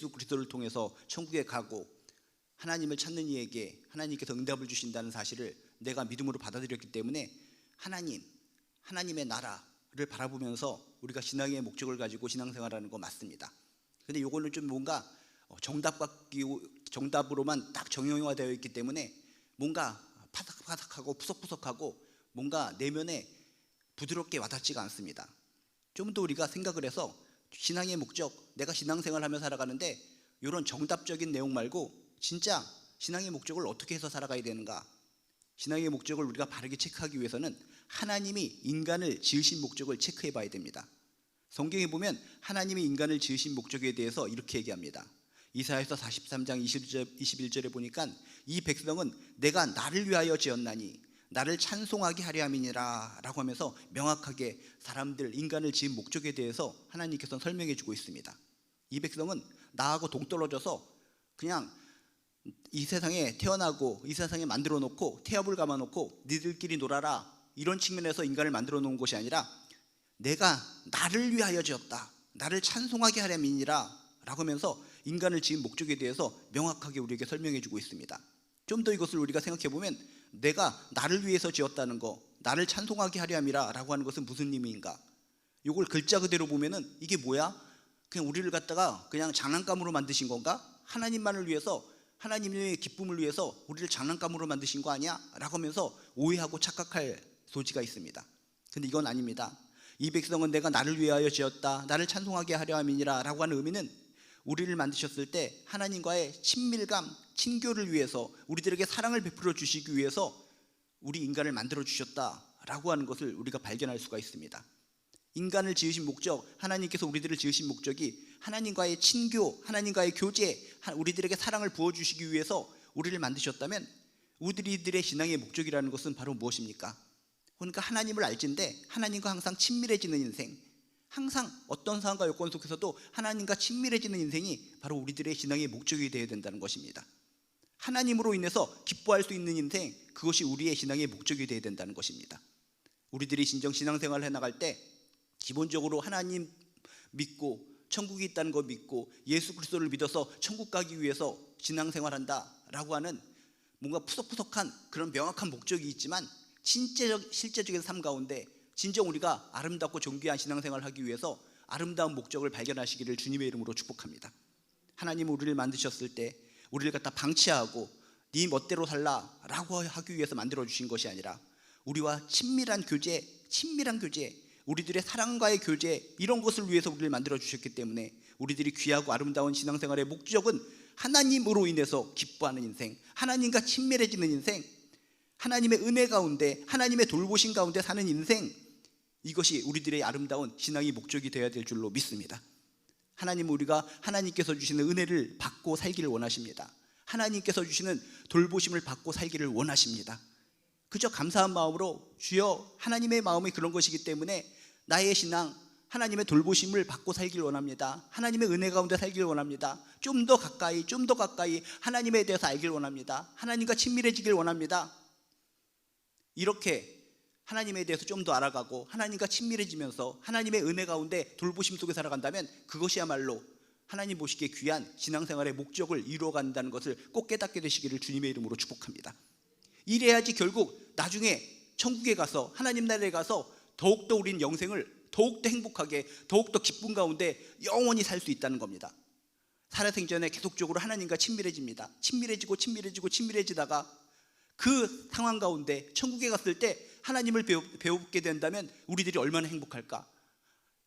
그리스도를 통해서 천국에 가고 하나님을 찾는 이에게 하나님께서 응답을 주신다는 사실을 내가 믿음으로 받아들였기 때문에 하나님의 나라를 바라보면서 우리가 신앙의 목적을 가지고 신앙생활하는 거 맞습니다. 근데 요거는 좀 뭔가 정답으로만 딱 정형화되어 있기 때문에 뭔가 파삭파삭하고 푸석푸석하고 뭔가 내면에 부드럽게 와닿지가 않습니다. 좀 더 우리가 생각을 해서 신앙의 목적, 내가 신앙생활하며 살아가는데 이런 정답적인 내용 말고 진짜 신앙의 목적을 어떻게 해서 살아가야 되는가, 신앙의 목적을 우리가 바르게 체크하기 위해서는 하나님이 인간을 지으신 목적을 체크해 봐야 됩니다. 성경에 보면 하나님이 인간을 지으신 목적에 대해서 이렇게 얘기합니다. 이사야서 43장 21절에 보니까 이 백성은 내가 나를 위하여 지었나니 나를 찬송하게 하려 함이니라 라고 하면서 명확하게 인간을 지은 목적에 대해서 하나님께서는 설명해 주고 있습니다. 이 백성은 나하고 동떨어져서 그냥 이 세상에 태어나고 이 세상에 만들어 놓고 태엽을 감아 놓고 니들끼리 놀아라, 이런 측면에서 인간을 만들어 놓은 것이 아니라 내가 나를 위하여 지었다, 나를 찬송하게 하려니라 라고 하면서 인간을 지은 목적에 대해서 명확하게 우리에게 설명해 주고 있습니다. 좀 더 이것을 우리가 생각해 보면 내가 나를 위해서 지었다는 거, 나를 찬송하게 하려 함이라 라고 하는 것은 무슨 의미인가? 이걸 글자 그대로 보면은 이게 뭐야? 그냥 우리를 갖다가 그냥 장난감으로 만드신 건가? 하나님만을 위해서, 하나님의 기쁨을 위해서 우리를 장난감으로 만드신 거 아니야? 라고 하면서 오해하고 착각할 소지가 있습니다. 근데 이건 아닙니다. 이 백성은 내가 나를 위하여 지었다, 나를 찬송하게 하려 함이니라 라고 하는 의미는 우리를 만드셨을 때 하나님과의 친밀감, 친교를 위해서, 우리들에게 사랑을 베풀어 주시기 위해서 우리 인간을 만들어 주셨다라고 하는 것을 우리가 발견할 수가 있습니다. 인간을 지으신 목적, 하나님께서 우리들을 지으신 목적이 하나님과의 친교, 하나님과의 교제, 우리들에게 사랑을 부어주시기 위해서 우리를 만드셨다면 우리들의 신앙의 목적이라는 것은 바로 무엇입니까? 그러니까 하나님을 알진데 하나님과 항상 친밀해지는 인생, 항상 어떤 상황과 여건 속에서도 하나님과 친밀해지는 인생이 바로 우리들의 신앙의 목적이 되어야 된다는 것입니다. 하나님으로 인해서 기뻐할 수 있는 인생, 그것이 우리의 신앙의 목적이 되어야 된다는 것입니다. 우리들이 진정 신앙생활을 해나갈 때 기본적으로 하나님 믿고 천국이 있다는 거 믿고 예수 그리스도를 믿어서 천국 가기 위해서 신앙생활한다라고 하는 뭔가 푸석푸석한 그런 명확한 목적이 있지만 실제적인 삶 가운데 진정 우리가 아름답고 존귀한 신앙생활을 하기 위해서 아름다운 목적을 발견하시기를 주님의 이름으로 축복합니다. 하나님은 우리를 만드셨을 때 우리를 갖다 방치하고 네 멋대로 살라라고 하기 위해서 만들어주신 것이 아니라 우리와 친밀한 교제, 우리들의 사랑과의 교제, 이런 것을 위해서 우리를 만들어주셨기 때문에 우리들이 귀하고 아름다운 신앙생활의 목적은 하나님으로 인해서 기뻐하는 인생, 하나님과 친밀해지는 인생, 하나님의 은혜 가운데, 하나님의 돌보심 가운데 사는 인생, 이것이 우리들의 아름다운 신앙의 목적이 되어야 될 줄로 믿습니다. 하나님은 우리가 하나님께서 주시는 은혜를 받고 살기를 원하십니다. 하나님께서 주시는 돌보심을 받고 살기를 원하십니다. 그저 감사한 마음으로 주여, 하나님의 마음이 그런 것이기 때문에 나의 신앙, 하나님의 돌보심을 받고 살기를 원합니다. 하나님의 은혜 가운데 살기를 원합니다. 좀 더 가까이 하나님에 대해서 알기를 원합니다. 하나님과 친밀해지길 원합니다. 이렇게 하나님에 대해서 좀 더 알아가고 하나님과 친밀해지면서 하나님의 은혜 가운데 돌보심 속에 살아간다면 그것이야말로 하나님 보시기에 귀한 신앙생활의 목적을 이루어간다는 것을 꼭 깨닫게 되시기를 주님의 이름으로 축복합니다. 이래야지 결국 나중에 천국에 가서 하나님 나라에 가서 더욱더 우린 영생을 더욱더 행복하게, 더욱더 기쁨 가운데 영원히 살 수 있다는 겁니다. 살아생전에 계속적으로 하나님과 친밀해집니다. 친밀해지다가 그 상황 가운데 천국에 갔을 때 하나님을 배우게 된다면 우리들이 얼마나 행복할까.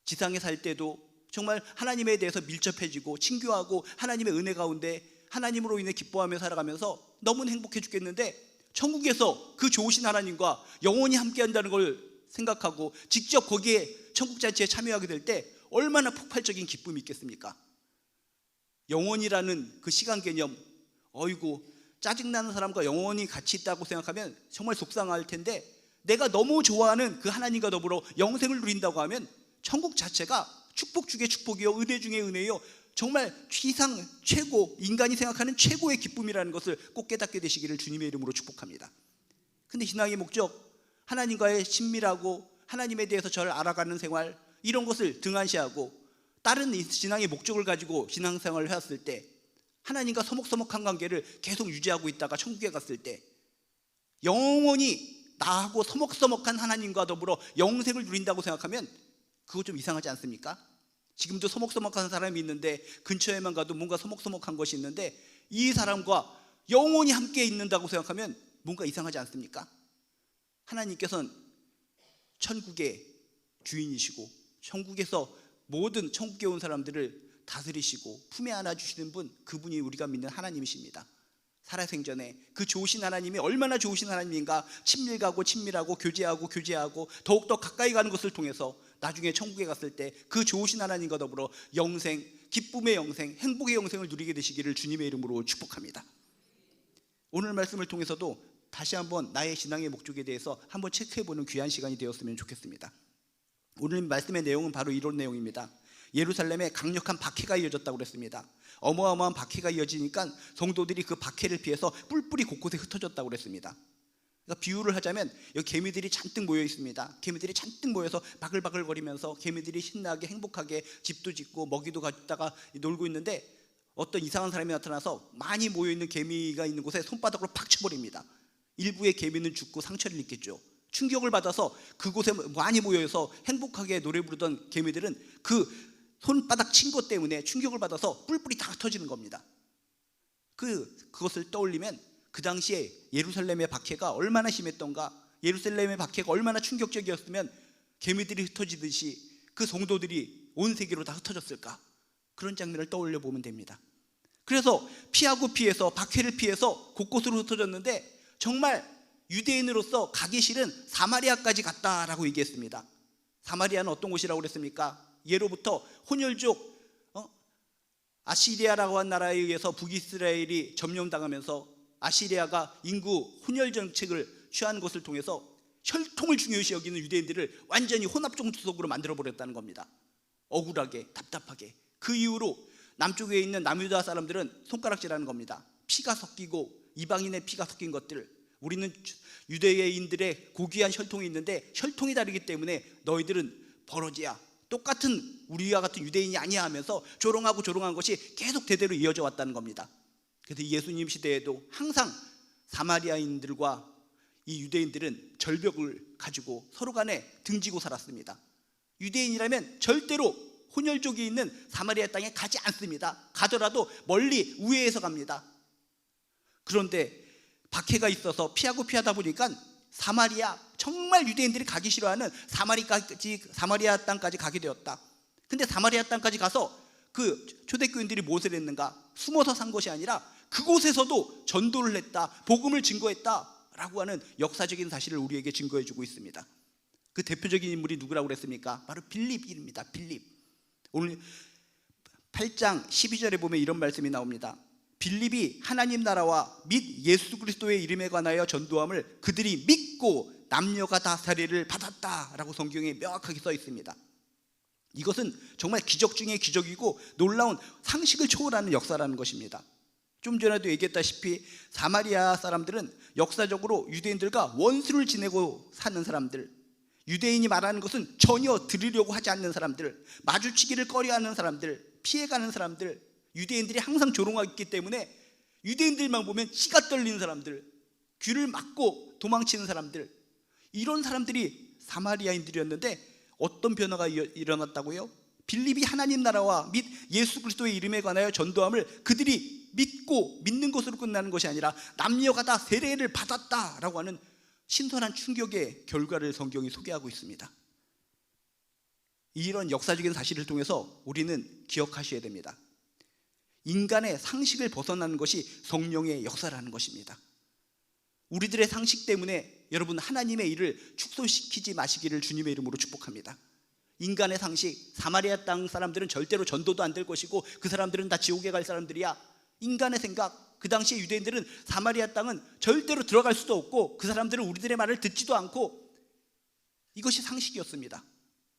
지상에 살 때도 정말 하나님에 대해서 밀접해지고 친교하고 하나님의 은혜 가운데 하나님으로 인해 기뻐하며 살아가면서 너무나 행복해 죽겠는데 천국에서 그 좋으신 하나님과 영원히 함께한다는 걸 생각하고 직접 거기에 천국 잔치에 참여하게 될 때 얼마나 폭발적인 기쁨이 있겠습니까? 영원이라는 그 시간 개념, 어이구 짜증나는 사람과 영원히 같이 있다고 생각하면 정말 속상할 텐데, 내가 너무 좋아하는 그 하나님과 더불어 영생을 누린다고 하면 천국 자체가 축복 중에 축복이요, 은혜 중에 은혜요, 정말 최상 최고, 인간이 생각하는 최고의 기쁨이라는 것을 꼭 깨닫게 되시기를 주님의 이름으로 축복합니다. 근데 신앙의 목적, 하나님과의 친밀하고 하나님에 대해서 저를 알아가는 생활, 이런 것을 등한시하고 다른 신앙의 목적을 가지고 신앙생활을 해왔을 때, 하나님과 서먹서먹한 관계를 계속 유지하고 있다가 천국에 갔을 때 영원히 나하고 서먹서먹한 하나님과 더불어 영생을 누린다고 생각하면 그거 좀 이상하지 않습니까? 지금도 서먹서먹한 사람이 있는데, 근처에만 가도 뭔가 서먹서먹한 것이 있는데, 이 사람과 영원히 함께 있는다고 생각하면 뭔가 이상하지 않습니까? 하나님께서는 천국의 주인이시고, 천국에서 모든 천국에 온 사람들을 다스리시고 품에 안아주시는 분, 그분이 우리가 믿는 하나님이십니다. 살아생전에 그 좋으신 하나님이 얼마나 좋으신 하나님인가, 친밀하고 교제하고 더욱더 가까이 가는 것을 통해서 나중에 천국에 갔을 때 그 좋으신 하나님과 더불어 영생, 기쁨의 영생, 행복의 영생을 누리게 되시기를 주님의 이름으로 축복합니다. 오늘 말씀을 통해서도 다시 한번 나의 신앙의 목적에 대해서 한번 체크해보는 귀한 시간이 되었으면 좋겠습니다. 오늘 말씀의 내용은 바로 이런 내용입니다. 예루살렘에 강력한 박해가 이어졌다고 그랬습니다. 어마어마한 박해가 이어지니까 성도들이 그 박해를 피해서 뿔뿔이 곳곳에 흩어졌다고 그랬습니다. 그러니까 비유를 하자면 여기 개미들이 잔뜩 모여 있습니다. 개미들이 잔뜩 모여서 바글바글거리면서 개미들이 신나게 행복하게 집도 짓고 먹이도 갖다가 놀고 있는데, 어떤 이상한 사람이 나타나서 많이 모여있는 개미가 있는 곳에 손바닥으로 팍 쳐버립니다. 일부의 개미는 죽고 상처를 입겠죠. 충격을 받아서 그곳에 많이 모여서 행복하게 노래 부르던 개미들은 그 손바닥 친 것 때문에 충격을 받아서 뿔뿔이 다 흩어지는 겁니다. 그것을 떠올리면 그 당시에 예루살렘의 박해가 얼마나 심했던가, 예루살렘의 박해가 얼마나 충격적이었으면 개미들이 흩어지듯이 그 성도들이 온 세계로 다 흩어졌을까, 그런 장면을 떠올려 보면 됩니다. 그래서 피해서 박해를 피해서 곳곳으로 흩어졌는데, 정말 유대인으로서 가기 싫은 사마리아까지 갔다라고 얘기했습니다. 사마리아는 어떤 곳이라고 그랬습니까? 예로부터 혼혈족 아시리아라고 한 나라에 의해서 북이스라엘이 점령당하면서 아시리아가 인구 혼혈 정책을 취하는 것을 통해서 혈통을 중요시 여기는 유대인들을 완전히 혼합종족으로 만들어버렸다는 겁니다. 억울하게, 답답하게. 그 이후로 남쪽에 있는 남유다 사람들은 손가락질하는 겁니다. 피가 섞이고 이방인의 피가 섞인 것들, 우리는 유대인들의 고귀한 혈통이 있는데 혈통이 다르기 때문에 너희들은 버러지야, 똑같은 우리와 같은 유대인이 아니야 하면서 조롱한 것이 계속 대대로 이어져 왔다는 겁니다. 그래서 예수님 시대에도 항상 사마리아인들과 이 유대인들은 절벽을 가지고 서로 간에 등지고 살았습니다. 유대인이라면 절대로 혼혈족이 있는 사마리아 땅에 가지 않습니다. 가더라도 멀리 우회해서 갑니다. 그런데 박해가 있어서 피하다 보니까 사마리아, 정말 유대인들이 가기 싫어하는 사마리아 땅까지 가게 되었다. 근데 사마리아 땅까지 가서 그 초대교인들이 무엇을 했는가? 숨어서 산 것이 아니라 그곳에서도 전도를 했다, 복음을 증거했다라고 하는 역사적인 사실을 우리에게 증거해주고 있습니다. 그 대표적인 인물이 누구라고 그랬습니까? 바로 빌립입니다. 빌립. 오늘 8장 12절에 보면 이런 말씀이 나옵니다. 빌립이 하나님 나라와 및 예수 그리스도의 이름에 관하여 전도함을 그들이 믿고 남녀가 다 세례를 받았다라고 성경에 명확하게 써 있습니다. 이것은 정말 기적 중에 기적이고 놀라운 상식을 초월하는 역사라는 것입니다. 좀 전에도 얘기했다시피 사마리아 사람들은 역사적으로 유대인들과 원수를 지내고 사는 사람들, 유대인이 말하는 것은 전혀 들으려고 하지 않는 사람들, 마주치기를 꺼려하는 사람들, 피해가는 사람들, 유대인들이 항상 조롱하기 때문에 유대인들만 보면 치가 떨리는 사람들, 귀를 막고 도망치는 사람들, 이런 사람들이 사마리아인들이었는데 어떤 변화가 일어났다고요? 빌립이 하나님 나라와 및 예수 그리스도의 이름에 관하여 전도함을 그들이 믿는 것으로 끝나는 것이 아니라 남녀가 다 세례를 받았다라고 하는 신선한 충격의 결과를 성경이 소개하고 있습니다. 이런 역사적인 사실을 통해서 우리는 기억하셔야 됩니다. 인간의 상식을 벗어나는 것이 성령의 역사라는 것입니다. 우리들의 상식 때문에 여러분 하나님의 일을 축소시키지 마시기를 주님의 이름으로 축복합니다. 인간의 상식, 사마리아 땅 사람들은 절대로 전도도 안 될 것이고 그 사람들은 다 지옥에 갈 사람들이야. 인간의 생각, 그 당시에 유대인들은 사마리아 땅은 절대로 들어갈 수도 없고 그 사람들은 우리들의 말을 듣지도 않고, 이것이 상식이었습니다.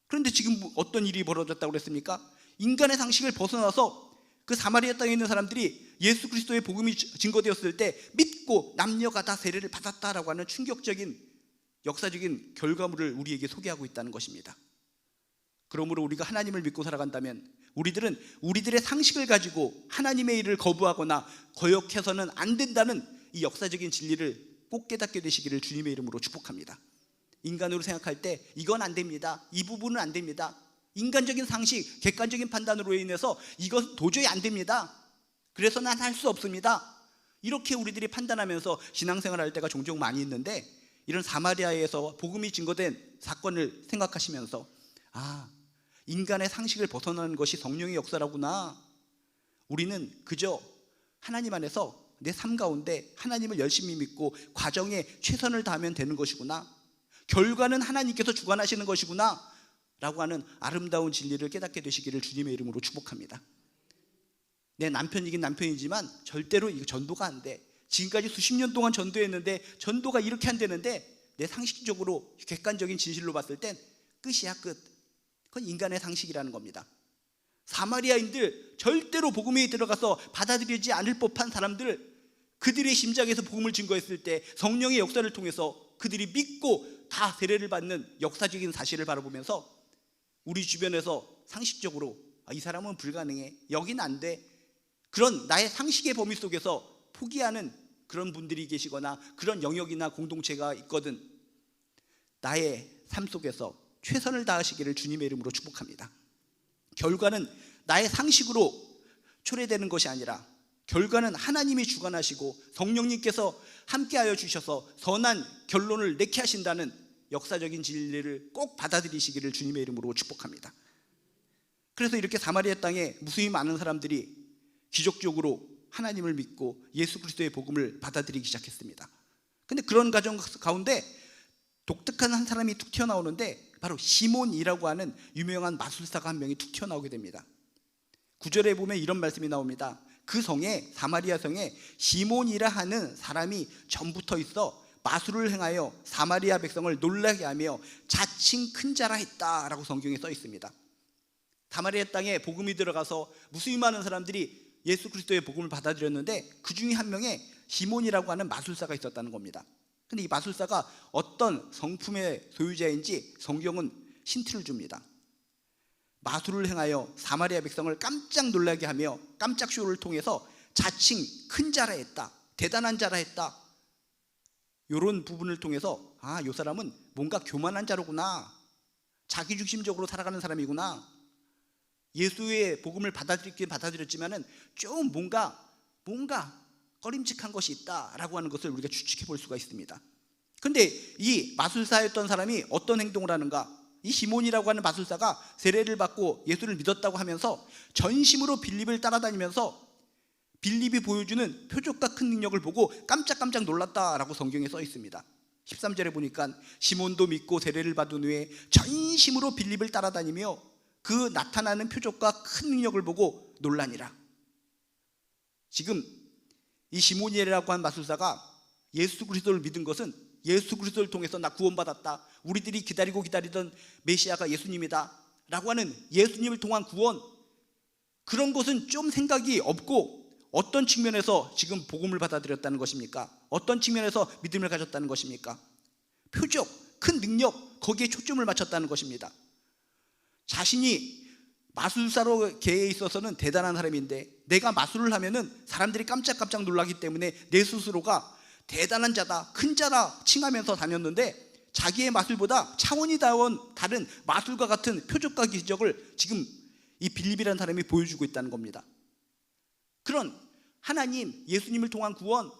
그런데 지금 어떤 일이 벌어졌다고 그랬습니까? 인간의 상식을 벗어나서 그 사마리아 땅에 있는 사람들이 예수 그리스도의 복음이 증거되었을 때 믿고 남녀가 다 세례를 받았다라고 하는 충격적인 역사적인 결과물을 우리에게 소개하고 있다는 것입니다. 그러므로 우리가 하나님을 믿고 살아간다면 우리들은 우리들의 상식을 가지고 하나님의 일을 거부하거나 거역해서는 안 된다는 이 역사적인 진리를 꼭 깨닫게 되시기를 주님의 이름으로 축복합니다. 인간으로 생각할 때 이건 안 됩니다, 이 부분은 안 됩니다, 인간적인 상식, 객관적인 판단으로 인해서 이것은 도저히 안 됩니다, 그래서 난 할 수 없습니다, 이렇게 우리들이 판단하면서 신앙생활을 할 때가 종종 많이 있는데, 이런 사마리아에서 복음이 증거된 사건을 생각하시면서 인간의 상식을 벗어나는 것이 성령의 역사라구나, 우리는 그저 하나님 안에서 내 삶 가운데 하나님을 열심히 믿고 과정에 최선을 다하면 되는 것이구나, 결과는 하나님께서 주관하시는 것이구나 라고 하는 아름다운 진리를 깨닫게 되시기를 주님의 이름으로 축복합니다. 내 남편이긴 남편이지만 절대로 이거 전도가 안 돼, 지금까지 수십 년 동안 전도했는데 전도가 이렇게 안 되는데, 내 상식적으로 객관적인 진실로 봤을 땐 끝이야, 끝. 그건 인간의 상식이라는 겁니다. 사마리아인들, 절대로 복음에 들어가서 받아들이지 않을 법한 사람들, 그들의 심장에서 복음을 증거했을 때 성령의 역사를 통해서 그들이 믿고 다 세례를 받는 역사적인 사실을 바라보면서 우리 주변에서 상식적으로 이 사람은 불가능해, 여긴 안 돼, 그런 나의 상식의 범위 속에서 포기하는 그런 분들이 계시거나 그런 영역이나 공동체가 있거든, 나의 삶 속에서 최선을 다하시기를 주님의 이름으로 축복합니다. 결과는 나의 상식으로 초래되는 것이 아니라 결과는 하나님이 주관하시고 성령님께서 함께하여 주셔서 선한 결론을 내게 하신다는 역사적인 진리를 꼭 받아들이시기를 주님의 이름으로 축복합니다. 그래서 이렇게 사마리아 땅에 무수히 많은 사람들이 기적적으로 하나님을 믿고 예수 그리스도의 복음을 받아들이기 시작했습니다. 근데 그런 과정 가운데 독특한 한 사람이 툭 튀어나오는데, 바로 시몬이라고 하는 유명한 마술사가 한 명이 툭 튀어나오게 됩니다. 9절에 보면 이런 말씀이 나옵니다. 그 성에, 사마리아 성에 시몬이라 하는 사람이 전부터 있어 마술을 행하여 사마리아 백성을 놀라게 하며 자칭 큰 자라 했다라고 성경에 써 있습니다. 사마리아 땅에 복음이 들어가서 무수히 많은 사람들이 예수 그리스도의 복음을 받아들였는데, 그 중에 한 명의 시몬이라고 하는 마술사가 있었다는 겁니다. 근데 이 마술사가 어떤 성품의 소유자인지 성경은 힌트를 줍니다. 마술을 행하여 사마리아 백성을 깜짝 놀라게 하며 깜짝 쇼를 통해서 자칭 큰 자라 했다, 대단한 자라 했다, 이런 부분을 통해서 이 사람은 뭔가 교만한 자로구나, 자기중심적으로 살아가는 사람이구나, 예수의 복음을 받아들이긴 받아들였지만은 좀 뭔가 꺼림칙한 것이 있다라고 하는 것을 우리가 추측해 볼 수가 있습니다. 그런데 이 마술사였던 사람이 어떤 행동을 하는가? 이 시몬이라고 하는 마술사가 세례를 받고 예수를 믿었다고 하면서 전심으로 빌립을 따라다니면서 빌립이 보여주는 표적과 큰 능력을 보고 깜짝깜짝 놀랐다라고 성경에 써 있습니다. 13절에 보니까 시몬도 믿고 세례를 받은 후에 전심으로 빌립을 따라다니며 그 나타나는 표적과 큰 능력을 보고 놀라니라. 지금 이 시몬이라고 한 마술사가 예수 그리스도를 믿은 것은 예수 그리스도를 통해서 나 구원받았다, 우리들이 기다리던 메시아가 예수님이다 라고 하는 예수님을 통한 구원, 그런 것은 좀 생각이 없고 어떤 측면에서 지금 복음을 받아들였다는 것입니까? 어떤 측면에서 믿음을 가졌다는 것입니까? 표적, 큰 능력, 거기에 초점을 맞췄다는 것입니다. 자신이 마술사로 계에 있어서는 대단한 사람인데, 내가 마술을 하면은 사람들이 깜짝깜짝 놀라기 때문에 내 스스로가 대단한 자다, 큰 자라 칭하면서 다녔는데, 자기의 마술보다 차원이 다른 마술과 같은 표적과 기적을 지금 이 빌립이라는 사람이 보여주고 있다는 겁니다. 그런 하나님, 예수님을 통한 구원,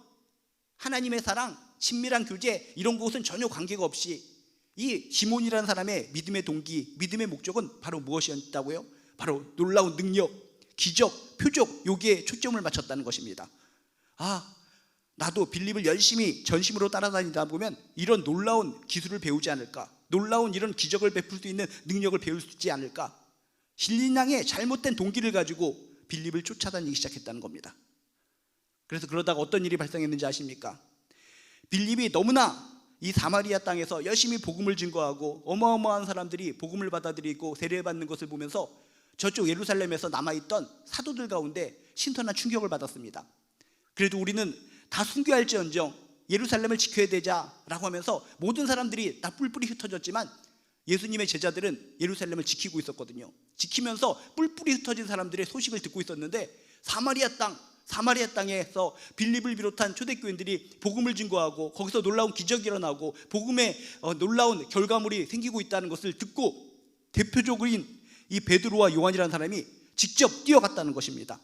하나님의 사랑, 친밀한 교제, 이런 것은 전혀 관계가 없이 이 시몬이라는 사람의 믿음의 동기, 믿음의 목적은 바로 무엇이었다고요? 바로 놀라운 능력, 기적, 표적, 여기에 초점을 맞췄다는 것입니다. 나도 빌립을 열심히 전심으로 따라다니다 보면 이런 놀라운 기술을 배우지 않을까, 놀라운 이런 기적을 베풀 수 있는 능력을 배울 수 있지 않을까, 신앙의 잘못된 동기를 가지고 빌립을 쫓아다니기 시작했다는 겁니다. 그래서 그러다가 어떤 일이 발생했는지 아십니까? 빌립이 너무나 이 사마리아 땅에서 열심히 복음을 증거하고 어마어마한 사람들이 복음을 받아들이고 세례받는 것을 보면서 저쪽 예루살렘에서 남아있던 사도들 가운데 신선한 충격을 받았습니다. 그래도 우리는 다 순교할지언정 예루살렘을 지켜야 되자라고 하면서 모든 사람들이 다 뿔뿔이 흩어졌지만 예수님의 제자들은 예루살렘을 지키고 있었거든요. 지키면서 뿔뿔이 흩어진 사람들의 소식을 듣고 있었는데 사마리아 땅에서 빌립을 비롯한 초대교인들이 복음을 증거하고 거기서 놀라운 기적이 일어나고 복음의 놀라운 결과물이 생기고 있다는 것을 듣고 대표적인 이 베드로와 요한이라는 사람이 직접 뛰어갔다는 것입니다.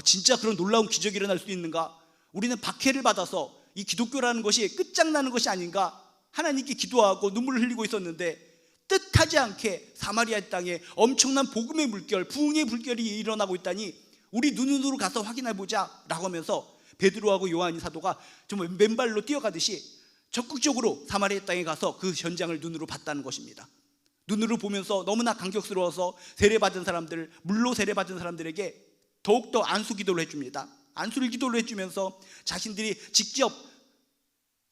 진짜 그런 놀라운 기적이 일어날 수 있는가? 우리는 박해를 받아서 이 기독교라는 것이 끝장나는 것이 아닌가? 하나님께 기도하고 눈물을 흘리고 있었는데 뜻하지 않게 사마리아 땅에 엄청난 복음의 물결, 부흥의 물결이 일어나고 있다니 우리 눈으로 가서 확인해보자 라고 하면서 베드로하고 요한 사도가 정말 맨발로 뛰어가듯이 적극적으로 사마리아 땅에 가서 그 현장을 눈으로 봤다는 것입니다. 눈으로 보면서 너무나 감격스러워서 세례받은 사람들, 물로 세례받은 사람들에게 더욱더 안수 기도를 해줍니다. 안수를 기도를 해주면서 자신들이 직접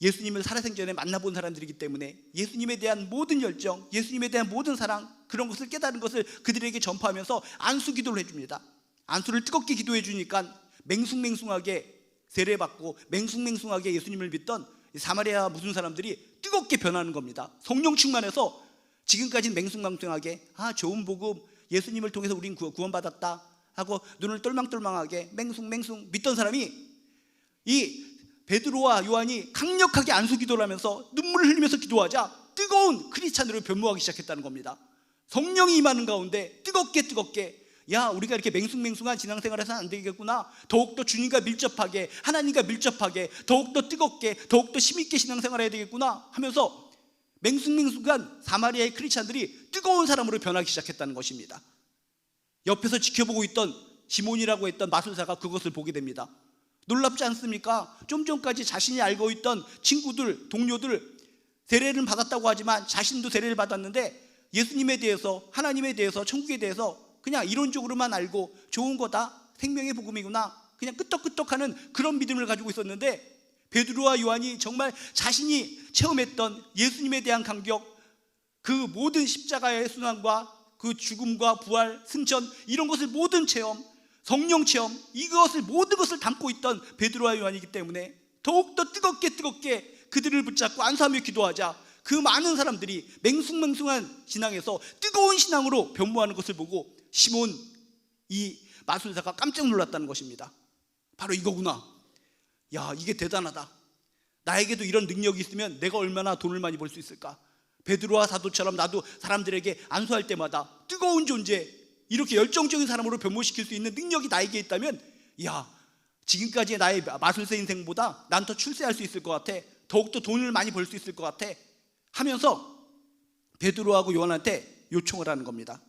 예수님을 살아생전에 만나본 사람들이기 때문에 예수님에 대한 모든 열정, 예수님에 대한 모든 사랑, 그런 것을 깨달은 것을 그들에게 전파하면서 안수 기도를 해줍니다. 안수를 뜨겁게 기도해 주니까 맹숭맹숭하게 세례받고 맹숭맹숭하게 예수님을 믿던 사마리아 무슨 사람들이 뜨겁게 변하는 겁니다. 성령 충만해서 지금까지는 맹숭맹숭하게 좋은 복음, 예수님을 통해서 우린 구원받았다 하고 눈을 똘망똘망하게 맹숭맹숭 믿던 사람이 이 베드로와 요한이 강력하게 안수 기도를 하면서 눈물을 흘리면서 기도하자 뜨거운 크리스찬으로 변모하기 시작했다는 겁니다. 성령이 임하는 가운데 뜨겁게 우리가 이렇게 맹숭맹숭한 신앙생활을 해서는 안 되겠구나, 더욱더 주님과 밀접하게, 하나님과 밀접하게, 더욱더 뜨겁게, 더욱더 힘있게 신앙생활을 해야 되겠구나 하면서 맹숭맹숭한 사마리아의 크리스찬들이 뜨거운 사람으로 변하기 시작했다는 것입니다. 옆에서 지켜보고 있던 시몬이라고 했던 마술사가 그것을 보게 됩니다. 놀랍지 않습니까? 좀 전까지 자신이 알고 있던 친구들, 동료들 세례를 받았다고 하지만 자신도 세례를 받았는데 예수님에 대해서, 하나님에 대해서, 천국에 대해서 그냥 이론적으로만 알고 좋은 거다, 생명의 복음이구나, 그냥 끄떡끄떡하는 그런 믿음을 가지고 있었는데 베드로와 요한이 정말 자신이 체험했던 예수님에 대한 감격, 그 모든 십자가의 순환과 그 죽음과 부활, 승천, 이런 것을 모든 체험, 성령 체험, 이것을 모든 것을 담고 있던 베드로와 요한이기 때문에 더욱더 뜨겁게 그들을 붙잡고 안수하며 기도하자 그 많은 사람들이 맹숭맹숭한 신앙에서 뜨거운 신앙으로 변모하는 것을 보고 시몬, 이 마술사가 깜짝 놀랐다는 것입니다. 바로 이거구나. 이게 대단하다. 나에게도 이런 능력이 있으면 내가 얼마나 돈을 많이 벌 수 있을까. 베드로와 사도처럼 나도 사람들에게 안수할 때마다 뜨거운 존재, 이렇게 열정적인 사람으로 변모시킬 수 있는 능력이 나에게 있다면 지금까지의 나의 마술사 인생보다 난 더 출세할 수 있을 것 같아, 더욱더 돈을 많이 벌 수 있을 것 같아 하면서 베드로하고 요한한테 요청을 하는 겁니다.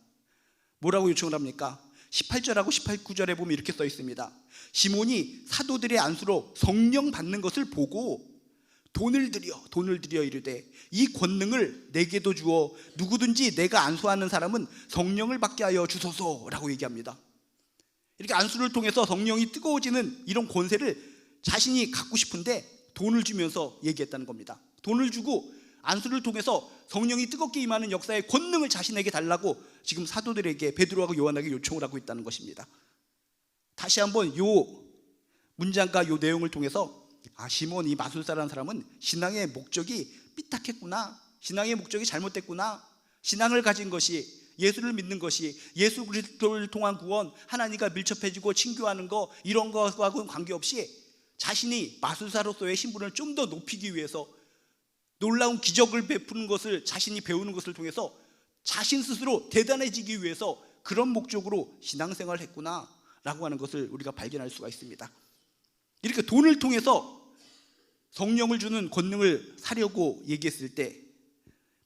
뭐라고 요청을 합니까? 18절하고 19절에 보면 이렇게 써 있습니다. 시몬이 사도들의 안수로 성령 받는 것을 보고 돈을 들여 이르되 이 권능을 내게도 주어 누구든지 내가 안수하는 사람은 성령을 받게 하여 주소서라고 얘기합니다. 이렇게 안수를 통해서 성령이 뜨거워지는 이런 권세를 자신이 갖고 싶은데 돈을 주면서 얘기했다는 겁니다. 돈을 주고 안수를 통해서 성령이 뜨겁게 임하는 역사의 권능을 자신에게 달라고 지금 사도들에게, 베드로하고 요한에게 요청을 하고 있다는 것입니다. 다시 한번 요 문장과 요 내용을 통해서 시몬, 이 마술사라는 사람은 신앙의 목적이 삐딱했구나, 신앙의 목적이 잘못됐구나, 신앙을 가진 것이, 예수를 믿는 것이, 예수 그리스도를 통한 구원, 하나님과 밀접해지고 친교하는 거, 이런 것과는 관계없이 자신이 마술사로서의 신분을 좀 더 높이기 위해서 놀라운 기적을 베푸는 것을, 자신이 배우는 것을 통해서 자신 스스로 대단해지기 위해서 그런 목적으로 신앙생활을 했구나 라고 하는 것을 우리가 발견할 수가 있습니다. 이렇게 돈을 통해서 성령을 주는 권능을 사려고 얘기했을 때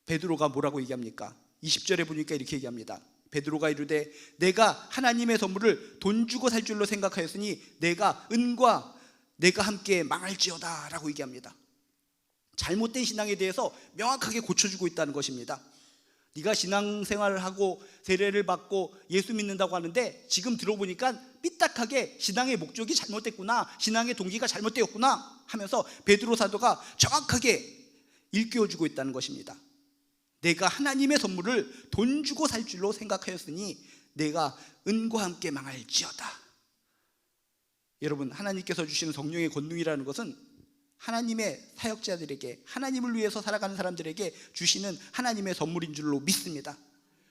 베드로가 뭐라고 얘기합니까? 20절에 보니까 이렇게 얘기합니다. 베드로가 이르되 내가 하나님의 선물을 돈 주고 살 줄로 생각하였으니 내가 은과 내가 함께 망할지어다 라고 얘기합니다. 잘못된 신앙에 대해서 명확하게 고쳐주고 있다는 것입니다. 네가 신앙생활을 하고 세례를 받고 예수 믿는다고 하는데 지금 들어보니까 삐딱하게 신앙의 목적이 잘못됐구나, 신앙의 동기가 잘못되었구나 하면서 베드로 사도가 정확하게 일깨워주고 있다는 것입니다. 내가 하나님의 선물을 돈 주고 살 줄로 생각하였으니 내가 은과 함께 망할지어다. 여러분, 하나님께서 주시는 성령의 권능이라는 것은 하나님의 사역자들에게, 하나님을 위해서 살아가는 사람들에게 주시는 하나님의 선물인 줄로 믿습니다.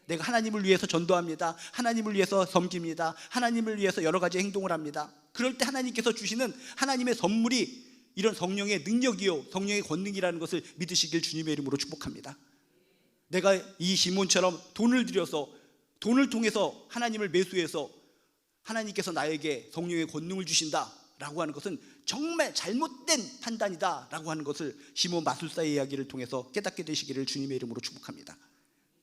내가 하나님을 위해서 전도합니다. 하나님을 위해서 섬깁니다. 하나님을 위해서 여러 가지 행동을 합니다. 그럴 때 하나님께서 주시는 하나님의 선물이 이런 성령의 능력이요, 성령의 권능이라는 것을 믿으시길 주님의 이름으로 축복합니다. 내가 이 시몬처럼 돈을 들여서, 돈을 통해서 하나님을 매수해서 하나님께서 나에게 성령의 권능을 주신다 라고 하는 것은 정말 잘못된 판단이다 라고 하는 것을 시몬 마술사의 이야기를 통해서 깨닫게 되시기를 주님의 이름으로 축복합니다.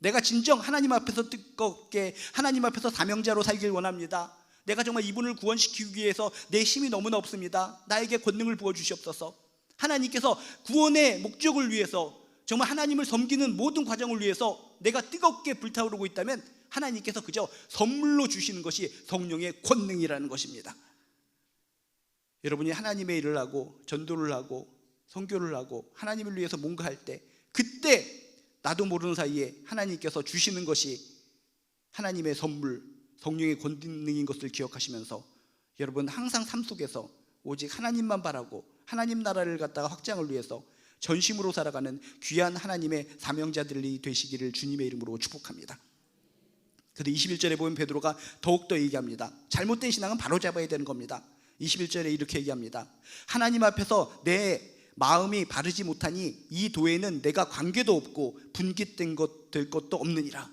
내가 진정 하나님 앞에서 뜨겁게 하나님 앞에서 사명자로 살길 원합니다. 내가 정말 이분을 구원시키기 위해서 내 힘이 너무나 없습니다. 나에게 권능을 부어주시옵소서. 하나님께서 구원의 목적을 위해서, 정말 하나님을 섬기는 모든 과정을 위해서 내가 뜨겁게 불타오르고 있다면 하나님께서 그저 선물로 주시는 것이 성령의 권능이라는 것입니다. 여러분이 하나님의 일을 하고 전도를 하고 선교를 하고 하나님을 위해서 뭔가 할 때, 그때 나도 모르는 사이에 하나님께서 주시는 것이 하나님의 선물, 성령의 권능인 것을 기억하시면서 여러분 항상 삶 속에서 오직 하나님만 바라고 하나님 나라를 갖다가 확장을 위해서 전심으로 살아가는 귀한 하나님의 사명자들이 되시기를 주님의 이름으로 축복합니다. 그런데 21절에 보면 베드로가 더욱더 얘기합니다. 잘못된 신앙은 바로잡아야 되는 겁니다. 21절에 이렇게 얘기합니다. 하나님 앞에서 내 마음이 바르지 못하니 이 도에는 내가 관계도 없고 분깃된 것 될 것도 없느니라.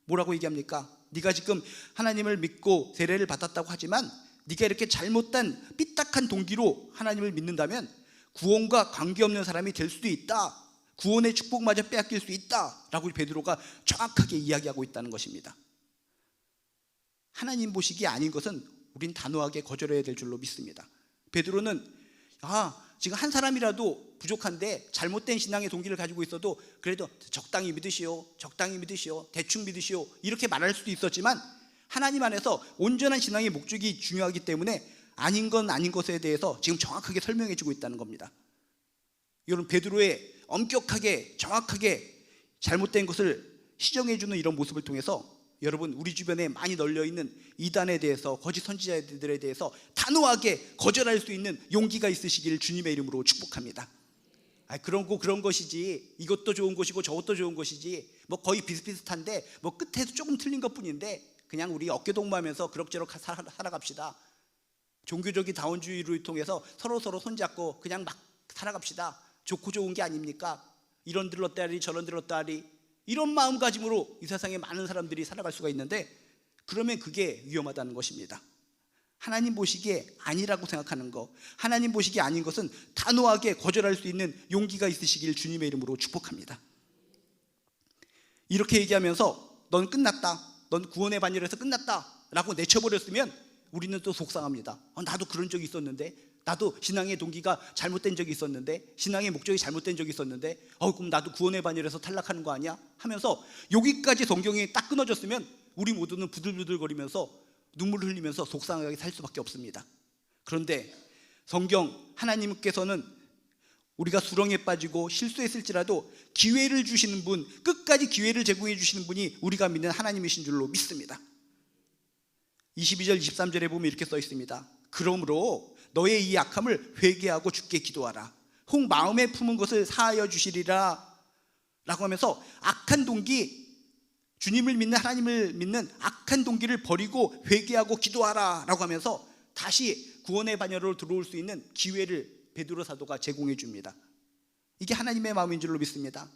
뭐라고 얘기합니까? 네가 지금 하나님을 믿고 세례를 받았다고 하지만 네가 이렇게 잘못된 삐딱한 동기로 하나님을 믿는다면 구원과 관계없는 사람이 될 수도 있다. 구원의 축복마저 빼앗길 수 있다 라고 베드로가 정확하게 이야기하고 있다는 것입니다. 하나님 보시기에 아닌 것은 우린 단호하게 거절해야 될 줄로 믿습니다. 베드로는 지금 한 사람이라도 부족한데 잘못된 신앙의 동기를 가지고 있어도 그래도 적당히 믿으시오, 적당히 믿으시오, 대충 믿으시오 이렇게 말할 수도 있었지만 하나님 안에서 온전한 신앙의 목적이 중요하기 때문에 아닌 건 아닌 것에 대해서 지금 정확하게 설명해 주고 있다는 겁니다. 여러분, 베드로의 엄격하게 정확하게 잘못된 것을 시정해 주는 이런 모습을 통해서 여러분, 우리 주변에 많이 널려있는 이단에 대해서, 거짓 선지자들에 대해서 단호하게 거절할 수 있는 용기가 있으시기를 주님의 이름으로 축복합니다. 그런 것이지, 이것도 좋은 것이고 저것도 좋은 것이지, 뭐 거의 비슷비슷한데 뭐 끝에도 조금 틀린 것뿐인데 그냥 우리 어깨동무하면서 그럭저럭 살아갑시다. 종교적인 다원주의를 통해서 서로 손잡고 그냥 막 살아갑시다. 좋고 좋은 게 아닙니까? 이런 들렀다리 저런 들렀다리, 이런 마음가짐으로 이 세상에 많은 사람들이 살아갈 수가 있는데, 그러면 그게 위험하다는 것입니다. 하나님 보시기에 아니라고 생각하는 것, 하나님 보시기에 아닌 것은 단호하게 거절할 수 있는 용기가 있으시길 주님의 이름으로 축복합니다. 이렇게 얘기하면서 넌 끝났다, 넌 구원의 반열에서 끝났다 라고 내쳐버렸으면 우리는 또 속상합니다. 나도 그런 적이 있었는데, 나도 신앙의 동기가 잘못된 적이 있었는데, 신앙의 목적이 잘못된 적이 있었는데, 그럼 나도 구원의 반열에서 탈락하는 거 아니야? 하면서 여기까지 성경이 딱 끊어졌으면 우리 모두는 부들부들거리면서 눈물을 흘리면서 속상하게 살 수밖에 없습니다. 그런데 성경, 하나님께서는 우리가 수렁에 빠지고 실수했을지라도 기회를 주시는 분, 끝까지 기회를 제공해 주시는 분이 우리가 믿는 하나님이신 줄로 믿습니다. 22절 23절에 보면 이렇게 써 있습니다. 그러므로 너의 이 악함을 회개하고 주께 기도하라. 혹 마음에 품은 것을 사하여 주시리라 라고 하면서 악한 동기, 주님을 믿는, 하나님을 믿는 악한 동기를 버리고 회개하고 기도하라 라고 하면서 다시 구원의 반열로 들어올 수 있는 기회를 베드로 사도가 제공해 줍니다. 이게 하나님의 마음인 줄로 믿습니다.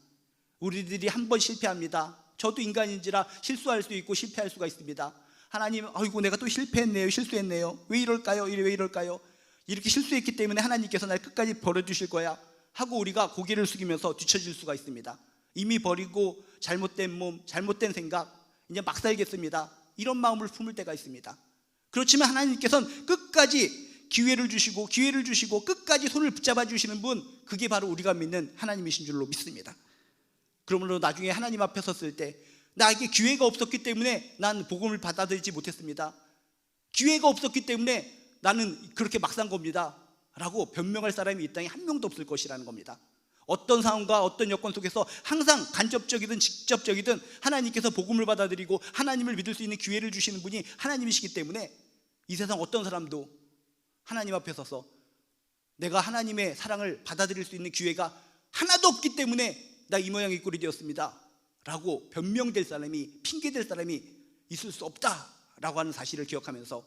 우리들이 한 번 실패합니다. 저도 인간인지라 실수할 수 있고 실패할 수가 있습니다. 하나님, 아이고 내가 또 실패했네요, 실수했네요, 왜 이럴까요? 왜 이럴까요? 이렇게 실수했기 때문에 하나님께서 날 끝까지 버려주실 거야 하고 우리가 고개를 숙이면서 뒤처질 수가 있습니다. 이미 버리고 잘못된 몸, 잘못된 생각, 이제 막 살겠습니다, 이런 마음을 품을 때가 있습니다. 그렇지만 하나님께서는 끝까지 기회를 주시고 끝까지 손을 붙잡아 주시는 분, 그게 바로 우리가 믿는 하나님이신 줄로 믿습니다. 그러므로 나중에 하나님 앞에 섰을 때 나에게 기회가 없었기 때문에 난 복음을 받아들이지 못했습니다, 기회가 없었기 때문에 나는 그렇게 막 산 겁니다 라고 변명할 사람이 이 땅에 한 명도 없을 것이라는 겁니다. 어떤 상황과 어떤 여건 속에서 항상 간접적이든 직접적이든 하나님께서 복음을 받아들이고 하나님을 믿을 수 있는 기회를 주시는 분이 하나님이시기 때문에 이 세상 어떤 사람도 하나님 앞에 서서 내가 하나님의 사랑을 받아들일 수 있는 기회가 하나도 없기 때문에 나 이 모양 이 꼴이 되었습니다 라고 변명될 사람이, 핑계될 사람이 있을 수 없다라고 하는 사실을 기억하면서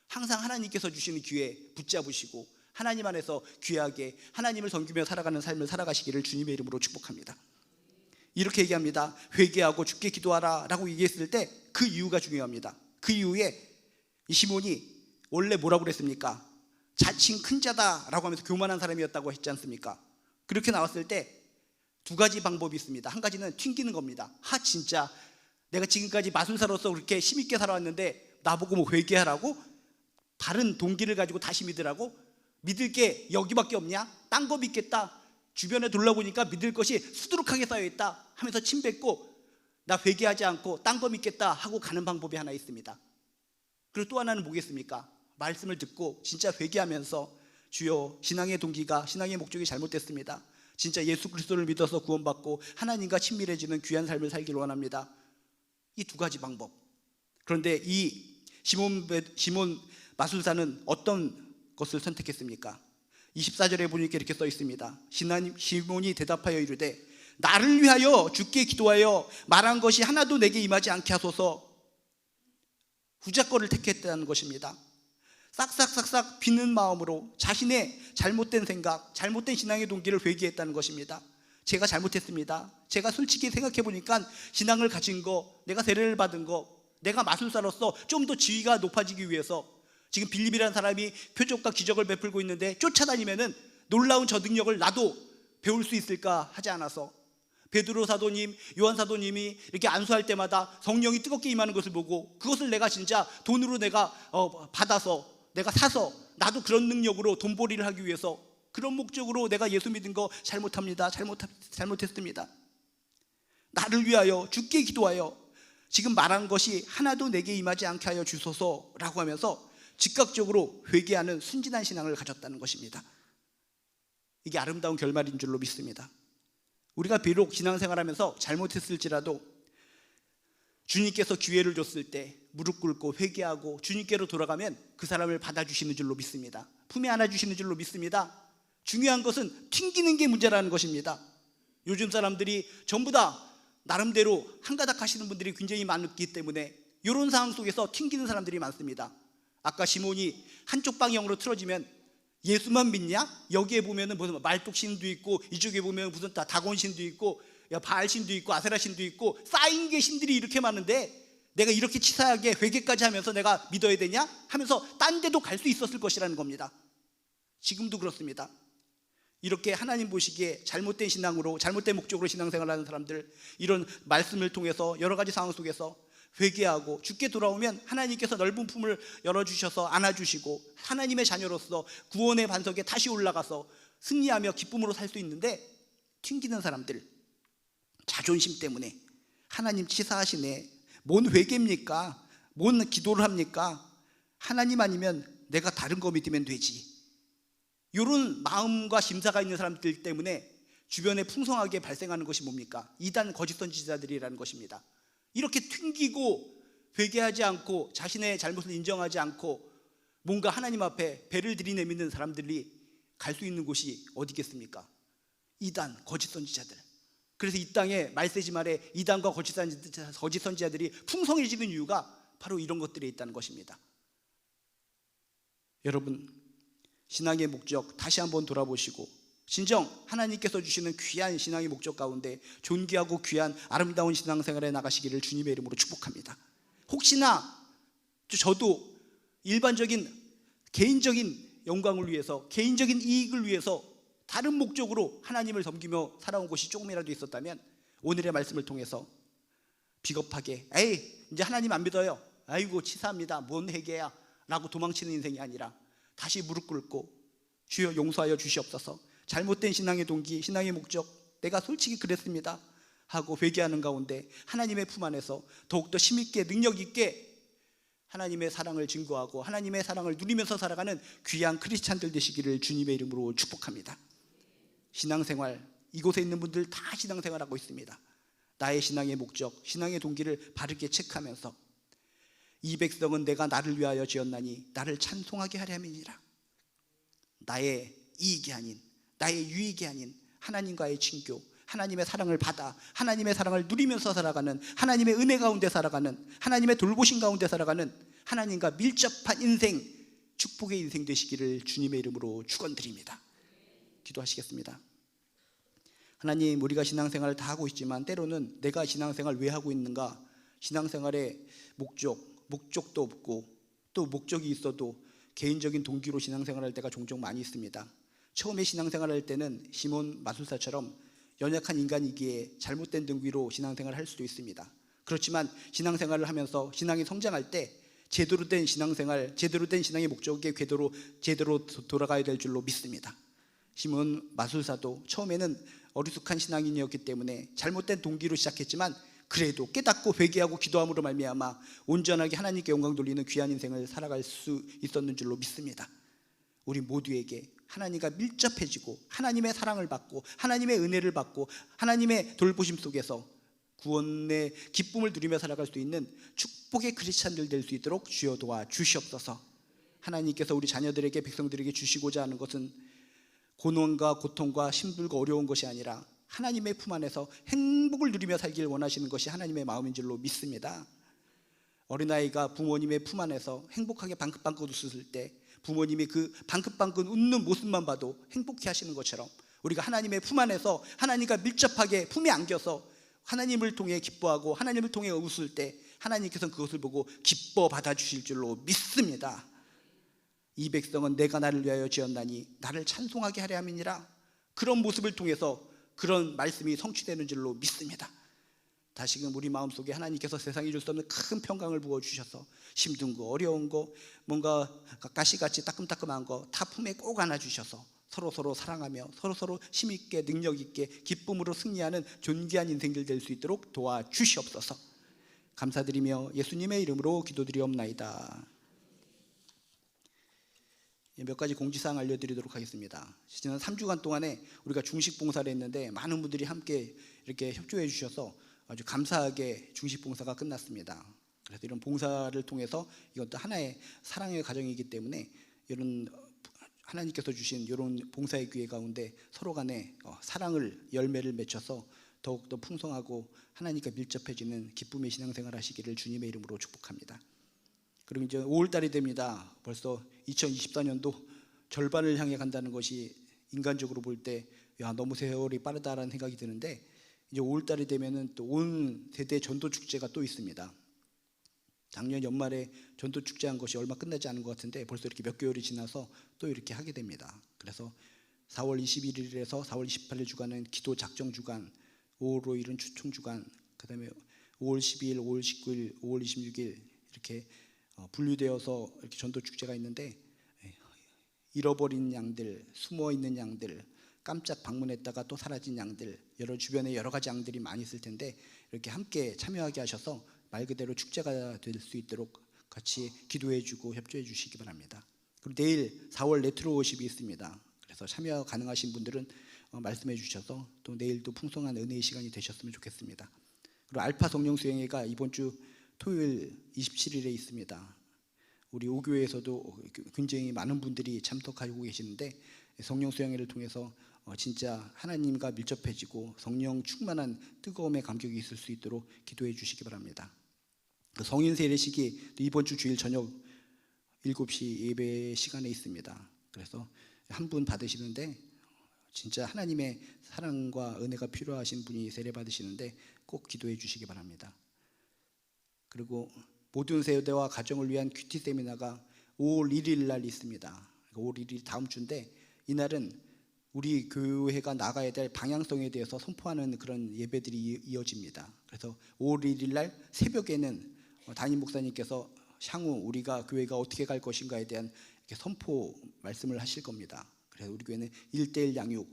항상 하나님께서 주시는 기회 붙잡으시고 하나님 안에서 귀하게 하나님을 섬기며 살아가는 삶을 살아가시기를 주님의 이름으로 축복합니다. 이렇게 얘기합니다. 회개하고 주께 기도하라 라고 얘기했을 때 그 이유가 중요합니다. 그 이후에 이 시몬이 원래 뭐라고 그랬습니까? 자칭 큰 자다라고 하면서 교만한 사람이었다고 했지 않습니까? 그렇게 나왔을 때 두 가지 방법이 있습니다. 한 가지는 튕기는 겁니다. 진짜 내가 지금까지 마술사로서 그렇게 힘있게 살아왔는데 나보고 뭐 회개하라고? 바른 동기를 가지고 다시 믿으라고? 믿을 게 여기밖에 없냐? 딴 거 믿겠다. 주변에 둘러보니까 믿을 것이 수두룩하게 쌓여있다 하면서 침 뱉고 나 회개하지 않고 딴 거 믿겠다 하고 가는 방법이 하나 있습니다. 그리고 또 하나는 뭐겠습니까? 말씀을 듣고 진짜 회개하면서 주여, 신앙의 동기가, 신앙의 목적이 잘못됐습니다. 진짜 예수 그리스도를 믿어서 구원받고 하나님과 친밀해지는 귀한 삶을 살기를 원합니다. 이 두 가지 방법. 그런데 이 시몬 마술사는 어떤 것을 선택했습니까? 24절에 보니까 이렇게 써 있습니다. 시몬이 대답하여 이르되 나를 위하여 주께 기도하여 말한 것이 하나도 내게 임하지 않게 하소서. 후자거를 택했다는 것입니다. 싹싹싹싹 비는 마음으로 자신의 잘못된 생각, 잘못된 신앙의 동기를 회개했다는 것입니다. 제가 잘못했습니다. 제가 솔직히 생각해 보니까 신앙을 가진 거, 내가 세례를 받은 거, 내가 마술사로서 좀 더 지위가 높아지기 위해서 지금 빌립이라는 사람이 표적과 기적을 베풀고 있는데 쫓아다니면은 놀라운 저 능력을 나도 배울 수 있을까 하지 않아서 베드로 사도님, 요한 사도님이 이렇게 안수할 때마다 성령이 뜨겁게 임하는 것을 보고 그것을 내가 진짜 돈으로 내가 받아서 내가 사서 나도 그런 능력으로 돈벌이를 하기 위해서 그런 목적으로 내가 예수 믿은 거 잘못합니다. 잘못했습니다. 나를 위하여 주께 기도하여 지금 말한 것이 하나도 내게 임하지 않게 하여 주소서라고 하면서 즉각적으로 회개하는 순진한 신앙을 가졌다는 것입니다. 이게 아름다운 결말인 줄로 믿습니다. 우리가 비록 신앙생활하면서 잘못했을지라도 주님께서 기회를 줬을 때 무릎 꿇고 회개하고 주님께로 돌아가면 그 사람을 받아주시는 줄로 믿습니다. 품에 안아주시는 줄로 믿습니다. 중요한 것은 튕기는 게 문제라는 것입니다. 요즘 사람들이 전부 다 나름대로 한가닥 하시는 분들이 굉장히 많기 때문에 이런 상황 속에서 튕기는 사람들이 많습니다. 아까 시몬이 한쪽 방향으로 틀어지면 예수만 믿냐? 여기에 보면은 무슨 말뚝신도 있고 이쪽에 보면 무슨 다곤신도 있고 바알신도 있고 아세라신도 있고 쌓인 게 신들이 이렇게 많은데 내가 이렇게 치사하게 회개까지 하면서 내가 믿어야 되냐? 하면서 딴 데도 갈 수 있었을 것이라는 겁니다. 지금도 그렇습니다. 이렇게 하나님 보시기에 잘못된 신앙으로 잘못된 목적으로 신앙생활하는 사람들, 이런 말씀을 통해서 여러 가지 상황 속에서 회개하고 주께 돌아오면 하나님께서 넓은 품을 열어주셔서 안아주시고 하나님의 자녀로서 구원의 반석에 다시 올라가서 승리하며 기쁨으로 살 수 있는데, 튕기는 사람들, 자존심 때문에 하나님 치사하시네, 뭔 회개입니까? 뭔 기도를 합니까? 하나님 아니면 내가 다른 거 믿으면 되지, 이런 마음과 심사가 있는 사람들 때문에 주변에 풍성하게 발생하는 것이 뭡니까? 이단 거짓 선지자들이라는 것입니다. 이렇게 튕기고 회개하지 않고 자신의 잘못을 인정하지 않고 뭔가 하나님 앞에 배를 들이내미는 사람들이 갈 수 있는 곳이 어디겠습니까? 이단 거짓 선지자들. 그래서 이 땅에 말세지 말에 이단과 거짓 선지자들이 풍성해지는 이유가 바로 이런 것들에 있다는 것입니다. 여러분, 신앙의 목적 다시 한번 돌아보시고 진정 하나님께서 주시는 귀한 신앙의 목적 가운데 존귀하고 귀한 아름다운 신앙생활에 나가시기를 주님의 이름으로 축복합니다. 혹시나 저도 일반적인 개인적인 영광을 위해서, 개인적인 이익을 위해서 다른 목적으로 하나님을 섬기며 살아온 것이 조금이라도 있었다면 오늘의 말씀을 통해서 비겁하게 이제 하나님 안 믿어요, 아이고 치사합니다, 뭔 회개야 라고 도망치는 인생이 아니라 다시 무릎 꿇고 주여 용서하여 주시옵소서, 잘못된 신앙의 동기, 신앙의 목적 내가 솔직히 그랬습니다 하고 회개하는 가운데 하나님의 품 안에서 더욱더 힘있게 능력 있게 하나님의 사랑을 증거하고 하나님의 사랑을 누리면서 살아가는 귀한 크리스찬들 되시기를 주님의 이름으로 축복합니다. 신앙생활, 이곳에 있는 분들 다 신앙생활하고 있습니다. 나의 신앙의 목적, 신앙의 동기를 바르게 체크하면서 이 백성은 내가 나를 위하여 지었나니 나를 찬송하게 하려 함이니라. 나의 이익이 아닌, 나의 유익이 아닌 하나님과의 친교, 하나님의 사랑을 받아 하나님의 사랑을 누리면서 살아가는, 하나님의 은혜 가운데 살아가는, 하나님의 돌보심 가운데 살아가는 하나님과 밀접한 인생, 축복의 인생 되시기를 주님의 이름으로 축원드립니다. 기도하시겠습니다. 하나님, 우리가 신앙생활을 다 하고 있지만 때로는 내가 신앙생활을 왜 하고 있는가, 신앙생활의 목적도 없고, 또 목적이 있어도 개인적인 동기로 신앙생활을 할 때가 종종 많이 있습니다. 처음에 신앙생활을 할 때는 시몬 마술사처럼 연약한 인간이기에 잘못된 동기로 신앙생활을 할 수도 있습니다. 그렇지만 신앙생활을 하면서 신앙이 성장할 때 제대로 된 신앙생활, 제대로 된 신앙의 목적의 궤도로 제대로 돌아가야 될 줄로 믿습니다. 시몬 마술사도 처음에는 어리숙한 신앙인이었기 때문에 잘못된 동기로 시작했지만 그래도 깨닫고 회개하고 기도함으로 말미암아 온전하게 하나님께 영광 돌리는 귀한 인생을 살아갈 수 있었는 줄로 믿습니다. 우리 모두에게 하나님과 밀접해지고 하나님의 사랑을 받고 하나님의 은혜를 받고 하나님의 돌보심 속에서 구원의 기쁨을 누리며 살아갈 수 있는 축복의 크리스찬들 될 수 있도록 주여 도와 주시옵소서. 하나님께서 우리 자녀들에게, 백성들에게 주시고자 하는 것은 고난과 고통과 힘들고 어려운 것이 아니라 하나님의 품 안에서 행복을 누리며 살길 원하시는 것이 하나님의 마음인 줄로 믿습니다. 어린아이가 부모님의 품 안에서 행복하게 방긋방긋 웃을 때 부모님이 그 방긋방긋 웃는 모습만 봐도 행복해 하시는 것처럼 우리가 하나님의 품 안에서 하나님과 밀접하게 품에 안겨서 하나님을 통해 기뻐하고 하나님을 통해 웃을 때 하나님께서는 그것을 보고 기뻐 받아주실 줄로 믿습니다. 이 백성은 내가 나를 위하여 지었나니 나를 찬송하게 하려 함이니라. 그런 모습을 통해서 그런 말씀이 성취되는 줄로 믿습니다. 다시금 우리 마음속에 하나님께서 세상에 줄 수 없는 큰 평강을 부어주셔서 힘든 거, 어려운 거, 뭔가 가시같이 따끔따끔한 거 다 품에 꼭 안아주셔서 서로서로 사랑하며 서로서로 힘있게 능력있게 기쁨으로 승리하는 존귀한 인생들 될 수 있도록 도와주시옵소서. 감사드리며 예수님의 이름으로 기도드리옵나이다. 몇 가지 공지사항 알려드리도록 하겠습니다. 지난 3주간 동안에 우리가 중식 봉사를 했는데 많은 분들이 함께 이렇게 협조해 주셔서 아주 감사하게 중식 봉사가 끝났습니다. 그래서 이런 봉사를 통해서 이것도 하나의 사랑의 가정이기 때문에 이런 하나님께서 주신 이런 봉사의 기회 가운데 서로 간에 사랑을 열매를 맺혀서 더욱더 풍성하고 하나님과 밀접해지는 기쁨의 신앙생활 하시기를 주님의 이름으로 축복합니다. 그리고 이제 5월달이 됩니다. 벌써 2024년도 절반을 향해 간다는 것이 인간적으로 볼 때 너무 세월이 빠르다라는 생각이 드는데, 이제 5월달이 되면은 또 온 세대 전도 축제가 또 있습니다. 작년 연말에 전도 축제한 것이 얼마 끝나지 않은 것 같은데 벌써 이렇게 몇 개월이 지나서 또 이렇게 하게 됩니다. 그래서 4월 21일에서 4월 28일 주간은 기도 작정 주간, 5월 5일은 추총 주간, 그다음에 5월 12일, 5월 19일, 5월 26일 이렇게 분류되어서 이렇게 전도 축제가 있는데, 잃어버린 양들, 숨어 있는 양들, 깜짝 방문했다가 또 사라진 양들, 주변에 여러 가지 양들이 많이 있을 텐데 이렇게 함께 참여하게 하셔서 말 그대로 축제가 될 수 있도록 같이 기도해주고 협조해 주시기 바랍니다. 그리고 내일 4월 레트로 워십이 있습니다. 그래서 참여 가능하신 분들은 말씀해 주셔서 또 내일도 풍성한 은혜의 시간이 되셨으면 좋겠습니다. 그리고 알파 성령 수행회가 이번 주 토요일 27일에 있습니다. 우리 오교회에서도 굉장히 많은 분들이 참석하고 계시는데 성령 수행회를 통해서 진짜 하나님과 밀접해지고 성령 충만한 뜨거움의 감격이 있을 수 있도록 기도해 주시기 바랍니다. 성인 세례식이 이번 주 주일 저녁 7시 예배 시간에 있습니다. 그래서 한 분 받으시는데 진짜 하나님의 사랑과 은혜가 필요하신 분이 세례 받으시는데 꼭 기도해 주시기 바랍니다. 그리고 모든 세대와 가정을 위한 큐티 세미나가 5월 1일 날 있습니다. 5월 1일 다음 주인데 이날은 우리 교회가 나가야 될 방향성에 대해서 선포하는 그런 예배들이 이어집니다. 그래서 5월 1일 날 새벽에는 담임 목사님께서 향후 우리가 교회가 어떻게 갈 것인가에 대한 이렇게 선포 말씀을 하실 겁니다. 그래서 우리 교회는 1대1 양육,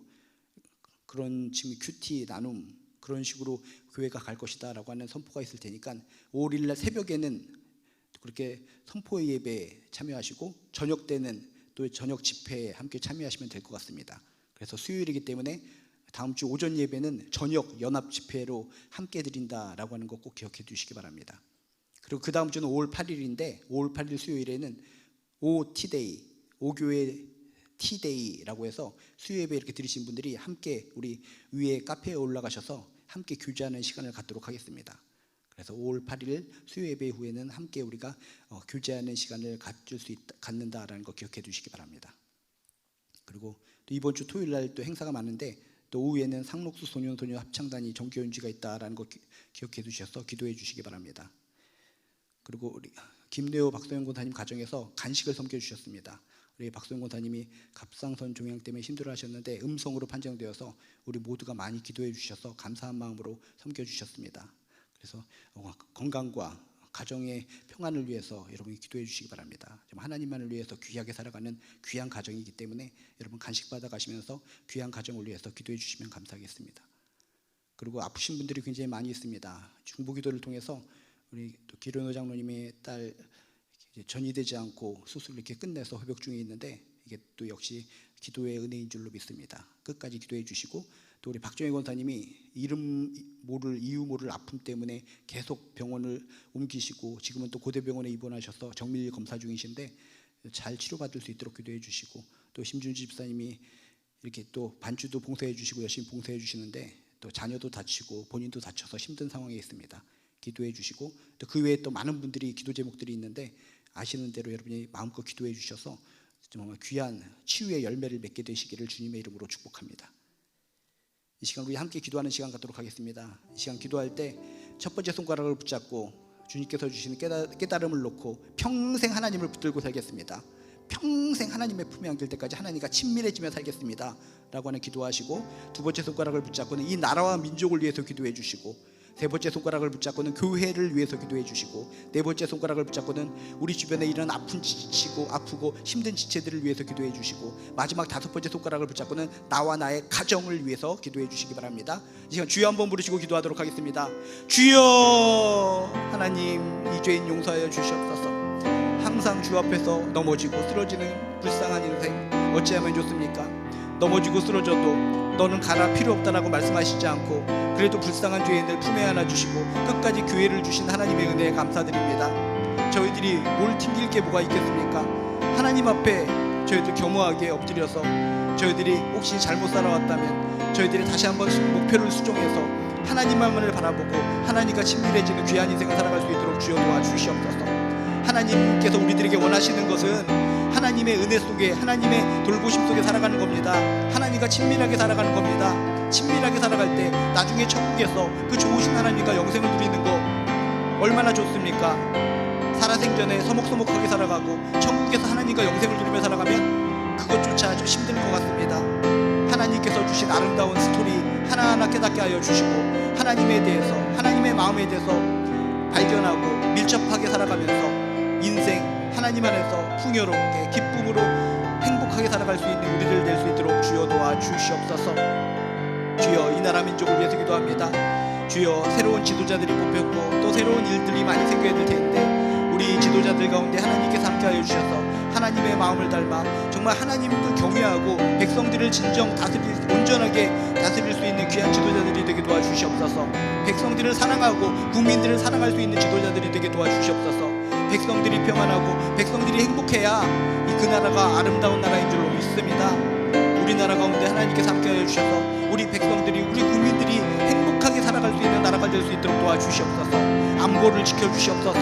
그런 지금 큐티 나눔, 그런 식으로 교회가 갈 것이다 라고 하는 선포가 있을 테니까 5월 1일 날 새벽에는 그렇게 선포 예배에 참여하시고 저녁 때는 또 저녁 집회에 함께 참여하시면 될 것 같습니다. 그래서 수요일이기 때문에 다음 주 오전 예배는 저녁 연합 집회로 함께 드린다라고 하는 거 꼭 기억해 두시기 바랍니다. 그리고 그 다음 주는 5월 8일인데 5월 8일 수요일에는 OT데이, 오교회 티데이라고 해서 수요예배 이렇게 들으신 분들이 함께 우리 위에 카페에 올라가셔서 함께 교제하는 시간을 갖도록 하겠습니다. 그래서 5월 8일 수요예배 후에는 함께 우리가 교제하는 시간을 갖는다라는 거 기억해 두시기 바랍니다. 그리고 또 이번 주 토요일 날 또 행사가 많은데 또 오후에는 상록수 소년소녀 합창단이 정기연주가 있다라는 거 기억해 두셔서 기도해 주시기 바랍니다. 그리고 우리 김래호 박소영 권사님 가정에서 간식을 섬겨 주셨습니다. 우리 박소영 권사님이 갑상선 종양 때문에 힘들어하셨는데 음성으로 판정되어서 우리 모두가 많이 기도해 주셔서 감사한 마음으로 섬겨 주셨습니다. 그래서 건강과 가정의 평안을 위해서 여러분이 기도해 주시기 바랍니다. 하나님만을 위해서 귀하게 살아가는 귀한 가정이기 때문에 여러분 간식 받아 가시면서 귀한 가정을 위해서 기도해 주시면 감사하겠습니다. 그리고 아프신 분들이 굉장히 많이 있습니다. 중보기도를 통해서 우리 또 기론호 장로님의 딸 전이되지 않고 수술을 이렇게 끝내서 회복 중에 있는데 이게 또 역시 기도의 은혜인 줄로 믿습니다. 끝까지 기도해 주시고 또 우리 박정희 권사님이 이유 모를 아픔 때문에 계속 병원을 옮기시고 지금은 또 고대병원에 입원하셔서 정밀 검사 중이신데 잘 치료받을 수 있도록 기도해 주시고 또 심준지 집사님이 이렇게 또 반주도 봉사해 주시고 열심히 봉사해 주시는데 또 자녀도 다치고 본인도 다쳐서 힘든 상황에 있습니다. 기도해 주시고 또 그 외에 또 많은 분들이 기도 제목들이 있는데 아시는 대로 여러분이 마음껏 기도해 주셔서 정말 귀한 치유의 열매를 맺게 되시기를 주님의 이름으로 축복합니다. 이 시간 우리 함께 기도하는 시간 갖도록 하겠습니다. 이 시간 기도할 때 첫 번째 손가락을 붙잡고 주님께서 주시는 깨달음을 놓고 평생 하나님을 붙들고 살겠습니다. 평생 하나님의 품에 안길 때까지 하나님과 친밀해지며 살겠습니다 라고 하는 기도하시고, 두 번째 손가락을 붙잡고는 이 나라와 민족을 위해서 기도해 주시고, 세 번째 손가락을 붙잡고는 교회를 위해서 기도해 주시고, 네 번째 손가락을 붙잡고는 우리 주변에 이런 아프고 힘든 지체들을 위해서 기도해 주시고, 마지막 다섯 번째 손가락을 붙잡고는 나와 나의 가정을 위해서 기도해 주시기 바랍니다. 이 시간 주여 한번 부르시고 기도하도록 하겠습니다. 주여, 하나님 이 죄인 용서하여 주시옵소서. 항상 주 앞에서 넘어지고 쓰러지는 불쌍한 인생 어찌하면 좋습니까? 넘어지고 쓰러져도 너는 가라 필요 없다라고 말씀하시지 않고 그래도 불쌍한 죄인들 품에 안아주시고 끝까지 교회를 주신 하나님의 은혜에 감사드립니다. 저희들이 뭘 튕길 게 뭐가 있겠습니까? 하나님 앞에 저희들 겸허하게 엎드려서 저희들이 혹시 잘못 살아왔다면 저희들이 다시 한번 목표를 수정해서 하나님만을 바라보고 하나님과 친밀해지는 귀한 인생을 살아갈 수 있도록 주여 도와주시옵소서. 하나님께서 우리들에게 원하시는 것은 하나님의 은혜 속에, 하나님의 돌보심 속에 살아가는 겁니다. 하나님과 친밀하게 살아가는 겁니다. 친밀하게 살아갈 때 나중에 천국에서 그 좋으신 하나님과 영생을 누리는 거 얼마나 좋습니까? 살아생전에 서먹서먹하게 살아가고 천국에서 하나님과 영생을 누리며 살아가면 그것조차 좀 힘들 것 같습니다. 하나님께서 주신 아름다운 스토리 하나하나 깨닫게 하여 주시고, 하나님에 대해서, 하나님의 마음에 대해서 발견하고 밀접하게 살아가면서 인생 하나님 안에서 풍요롭게 기쁨으로 행복하게 살아갈 수 있는 우리들 될 수 있도록 주여 도와주시옵소서. 주여, 이 나라 민족을 위해서 기도합니다. 주여, 새로운 지도자들이 뽑혔고 또 새로운 일들이 많이 생겨야 될 텐데 우리 지도자들 가운데 하나님께서 함께하여 주셔서 하나님의 마음을 닮아 정말 하나님을 경외하고 백성들을 진정 온전하게 다스릴 수 있는 귀한 지도자들이 되게 도와주시옵소서. 백성들을 사랑하고 국민들을 사랑할 수 있는 지도자들이 되게 도와주시옵소서. 백성들이 평안하고 백성들이 행복해야 그 나라가 아름다운 나라인 줄로 믿습니다. 우리나라 가운데 하나님께서 함께하여 주셔서 우리 백성들이, 우리 국민들이 행복하게 살아갈 수 있는 나라가 될 수 있도록 도와주시옵소서. 안보를 지켜주시옵소서.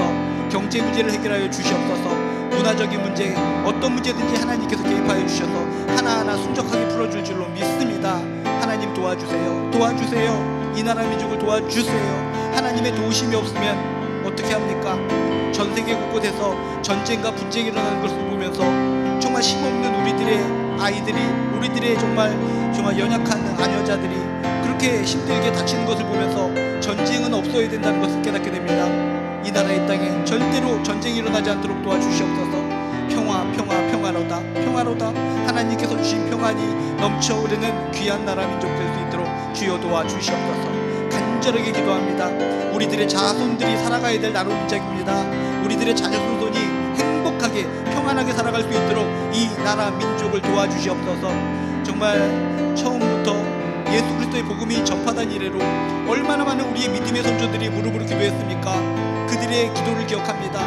경제 문제를 해결하여 주시옵소서. 문화적인 문제, 어떤 문제든지 하나님께서 개입하여 주셔서 하나하나 순적하게 풀어줄 줄로 믿습니다. 하나님 도와주세요. 도와주세요. 이 나라 민족을 도와주세요. 하나님의 도우심이 없으면 어떻게 합니까? 전 세계 곳곳에서 전쟁과 분쟁이 일어나는 것을 보면서 정말 힘없는 우리들의 아이들이, 우리들의 정말 연약한 아녀자들이 그렇게 힘들게 다치는 것을 보면서 전쟁은 없어야 된다는 것을 깨닫게 됩니다. 이 나라 이 땅에 절대로 전쟁이 일어나지 않도록 도와주시옵소서. 평화로다, 평화로다. 하나님께서 주신 평안이 넘쳐 흐르는 귀한 나라 민족 될 수 있도록 주여 도와주시옵소서. 간절하게 기도합니다. 우리들의 자손들이 살아가야 될 나라 민족입니다. 우리들의 자녀손손이 행복하게 평안하게 살아갈 수 있도록 이 나라 민족을 도와주시옵소서. 정말 처음부터 예수 그리스도의 복음이 전파된 이래로 얼마나 많은 우리의 믿음의 선조들이 무릎으로 기도했습니까? 그들의 기도를 기억합니다.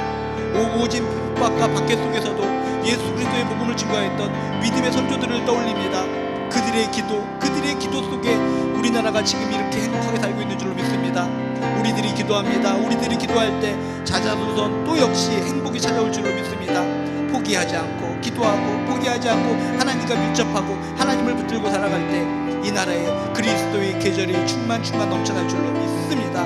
오진 밖과 밖에 속에서도 예수 그리스도의 복음을 증거했던 믿음의 선조들을 떠올립니다. 그들의 기도 속에 우리나라가 지금 이렇게 행복하게 살고 있는 줄로 믿습니다. 우리들이 기도합니다. 우리들이 기도할 때 자자손손 또 역시 행복이 찾아올 줄로 믿습니다. 포기하지 않고 기도하고 포기하지 않고 하나님과 밀접하고 하나님을 붙들고 살아갈 때 이 나라에 그리스도의 계절이 충만 넘쳐날 줄로 믿습니다.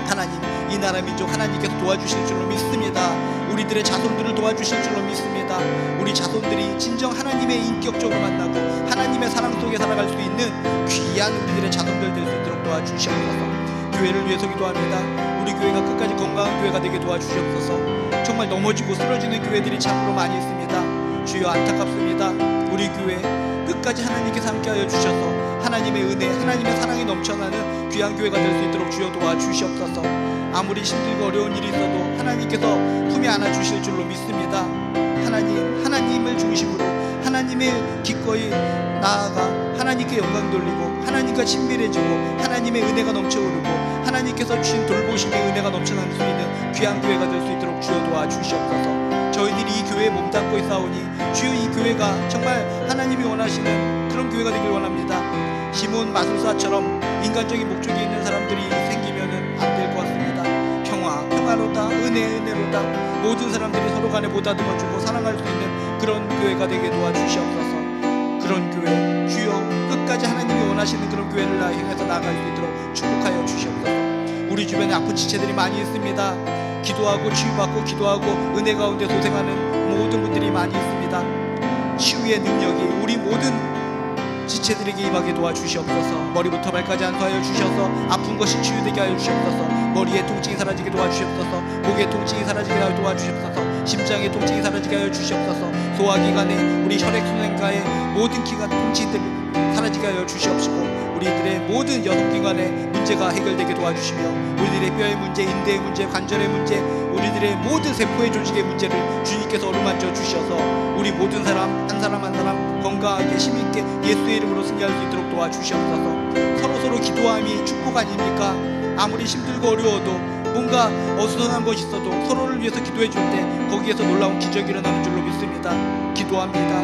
하나님, 이 나라 민족 하나님께서 도와주실 줄로 믿습니다. 우리들의 자손들을 도와주실 줄로 믿습니다. 우리 자손들이 진정 하나님의 인격적으로 만나고 하나님의 사랑 속에 살아갈 수 있는 귀한 우리들의 자손들 될 수 있도록 도와주시옵소서. 교회를 위해서 기도합니다. 우리 교회가 끝까지 건강한 교회가 되게 도와주시옵소서. 정말 넘어지고 쓰러지는 교회들이 참으로 많이 있습니다. 주여, 안타깝습니다. 우리 교회 끝까지 하나님께서 함께하여 주셔서 하나님의 은혜, 하나님의 사랑이 넘쳐나는 귀한 교회가 될 수 있도록 주여 도와주시옵소서. 아무리 힘들고 어려운 일이 있어도 하나님께서 품에 안아주실 줄로 믿습니다. 하나님을 중심으로 하나님의 기꺼이 나아가 하나님께 영광 돌리고 하나님과 친밀해지고 하나님의 은혜가 넘쳐오르고 하나님께서 주신 돌보심의 은혜가 넘쳐날 수 있는 귀한 교회가 될 수 있도록 주여 도와주시옵소서. 저희들이 이 교회에 몸담고 있사오니 주여, 이 교회가 정말 하나님이 원하시는 그런 교회가 되길 원합니다. 시몬 마술사처럼 인간적인 목적이 있는 사람들이 생기면은 안 될 것 같습니다. 평화로다, 은혜로다, 모든 사람들이 서로 간에 보다듬어주고 사랑할 수 있는 그런 교회가 되게 도와주시옵소서. 그런 교회, 주여, 끝까지 하나님이 원하시는 그런 교회를 향해서 나아갈 수 있도록 축복하여 주시옵소서. 우리 주변에 아픈 지체들이 많이 있습니다. 기도하고 치유받고 기도하고 은혜 가운데 소생하는 모든 분들이 많이 있습니다. 치유의 능력이 우리 모든 지체들에게 임하게 도와주시옵소서. 머리부터 발까지 안수하여 주셔서 아픈 것이 치유되게 하여 주시옵소서. 머리의 통증이 사라지게 도와주시옵소서. 목의 통증이 사라지게 하여 도와주시옵소서. 심장의 통증이 사라지게 하여 주시옵소서. 소화기관에 우리 혈액순환과의 모든 기관 통증들이 사라지게 하여 주시옵시고 우리들의 모든 여성기관의 문제가 해결되게 도와주시며 우리들의 뼈의 문제, 인대의 문제, 관절의 문제, 우리들의 모든 세포의 조직의 문제를 주님께서 어루만져 주셔서 우리 모든 사람 한 사람 건강하게 힘있게 예수의 이름으로 승리할 수 있도록 도와주시옵소서. 서로 기도함이 축복 아닙니까? 아무리 힘들고 어려워도 뭔가 어수선한 것이 있어도 서로를 위해서 기도해 줄 때 거기에서 놀라운 기적이 일어나는 줄로 믿습니다. 기도합니다.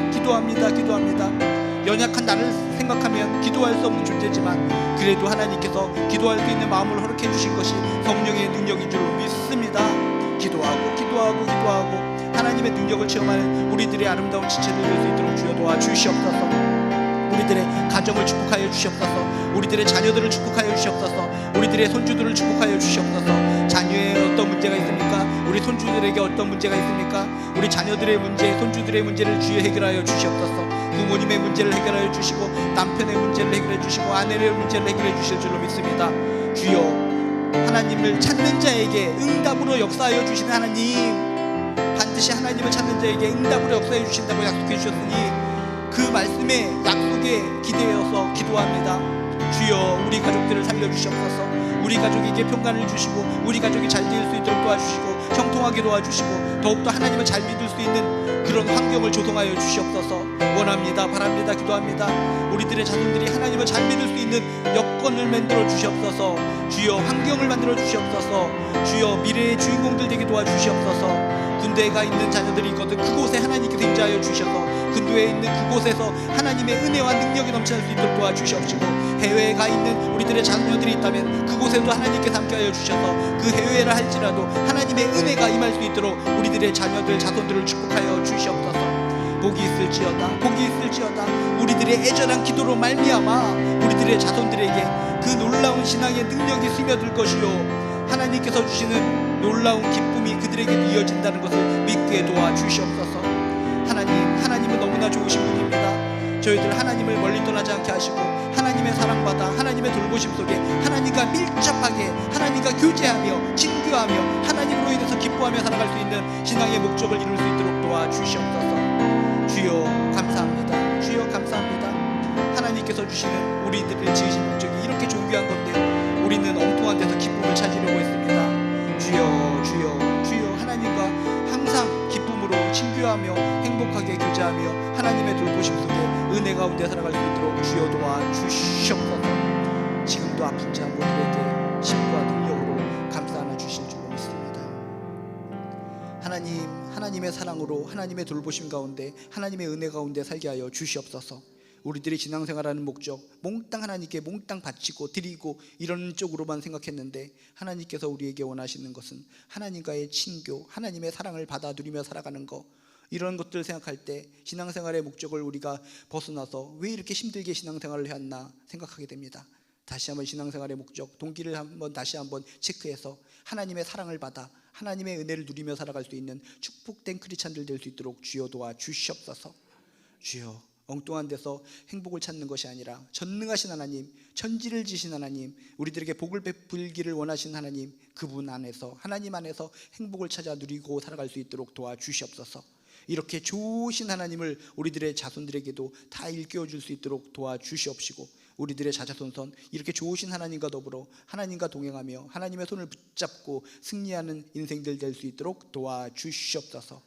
연약한 나를 생각하면 기도할 수 없는 존재지만 그래도 하나님께서 기도할 수 있는 마음을 허락해 주신 것이 성령의 능력인 줄로 믿습니다. 기도하고 하나님의 능력을 체험하는 우리들의 아름다운 지체들 될 수 있도록 주여 도와주시옵소서. 우리들의 가정을 축복하여 주시옵소서. 우리들의 자녀들을 축복하여 주시옵소서. 우리들의 손주들을 축복하여 주시옵소서. 자녀에 어떤 문제가 있습니까? 우리 손주들에게 어떤 문제가 있습니까? 우리 자녀들의 문제, 손주들의 문제를 주여 해결하여 주시옵소서. 부모님의 문제를 해결하여 주시고 남편의 문제를 해결해 주시고 아내의 문제를 해결해 주실 줄로 믿습니다. 주여, 하나님을 찾는 자에게 응답으로 역사하여 주시는 하나님, 반드시 하나님을 찾는 자에게 응답으로 역사해 주신다고 약속해 주셨으니 그 말씀의 약속에 기대어서 기도합니다. 주여, 우리 가족들을 살려주시옵소서. 우리 가족에게 평강을 주시고 우리 가족이 잘 될 수 있도록 도와주시고 형통하게 도와주시고 더욱더 하나님을 잘 믿을 수 있는 그런 환경을 조성하여 주시옵소서. 원합니다, 바랍니다, 기도합니다. 우리들의 자손들이 하나님을 잘 믿을 수 있는 여건을 만들어 주시옵소서. 주여, 환경을 만들어 주시옵소서. 주여, 미래의 주인공들 되게 도와주시옵소서. 군대에 가 있는 자녀들이 있거든 그곳에 하나님께서 임재하여 주셔서 군대에 있는 그곳에서 하나님의 은혜와 능력이 넘쳐날 수 있도록 도와주시옵시고 해외에 가 있는 우리들의 자녀들이 있다면 그곳에도 하나님께서 함께하여 주셔서 그 해외를 할지라도 하나님의 은혜가 임할 수 있도록 우리들의 자녀들, 자손들을 축복하여 주시옵소서. 복이 있을지어다 우리들의 애절한 기도로 말미암아 우리들의 자손들에게 그 놀라운 신앙의 능력이 스며들 것이요 하나님께서 주시는 놀라운 기쁨이 그들에게 이어진다는 것을 믿게 도와주시옵소서. 하나님은 너무나 좋으신 분입니다. 저희들 하나님을 멀리 떠나지 않게 하시고 하나님의 사랑받아 하나님의 돌보심 속에 하나님과 밀접하게 하나님과 교제하며 친교하며 하나님으로 인해서 기뻐하며 살아갈 수 있는 신앙의 목적을 이룰 수 있도록 도와주시옵소서. 주여, 감사합니다. 주여, 감사합니다. 하나님께서 주시는 우리들을 지으신 목적이 이렇게 존귀한 건데 우리는 엉뚱한 데서 기쁨을 찾으려고 했습니다. 주여, 하나님과 항상 기쁨으로 친교하며 행복하게 교제하며 하나님의 돌보심 속에 은혜 가운데 살아갈 수 있도록 주여 도와주시옵소서. 지금도 아픈 자 모두에게 힘과 능력으로 감싸 안아 주실 줄로 믿습니다. 하나님, 하나님의 사랑으로 하나님의 돌보심 가운데 하나님의 은혜 가운데 살게 하여 주시옵소서. 우리들이 신앙생활하는 목적, 몽땅 하나님께 몽땅 바치고 드리고 이런 쪽으로만 생각했는데 하나님께서 우리에게 원하시는 것은 하나님과의 친교, 하나님의 사랑을 받아 누리며 살아가는 것, 이런 것들을 생각할 때 신앙생활의 목적을 우리가 벗어나서 왜 이렇게 힘들게 신앙생활을 해왔나 생각하게 됩니다. 다시 한번 신앙생활의 목적, 동기를 다시 한번 체크해서 하나님의 사랑을 받아 하나님의 은혜를 누리며 살아갈 수 있는 축복된 크리스찬들 될 수 있도록 주여 도와 주시옵소서. 주여, 엉뚱한 데서 행복을 찾는 것이 아니라 전능하신 하나님, 천지를 지신 하나님, 우리들에게 복을 베풀기를 원하신 하나님, 그분 안에서, 하나님 안에서 행복을 찾아 누리고 살아갈 수 있도록 도와주시옵소서. 이렇게 좋으신 하나님을 우리들의 자손들에게도 다 일깨워 줄 수 있도록 도와주시옵시고, 우리들의 자자손손 이렇게 좋으신 하나님과 더불어 하나님과 동행하며 하나님의 손을 붙잡고 승리하는 인생들 될 수 있도록 도와주시옵소서.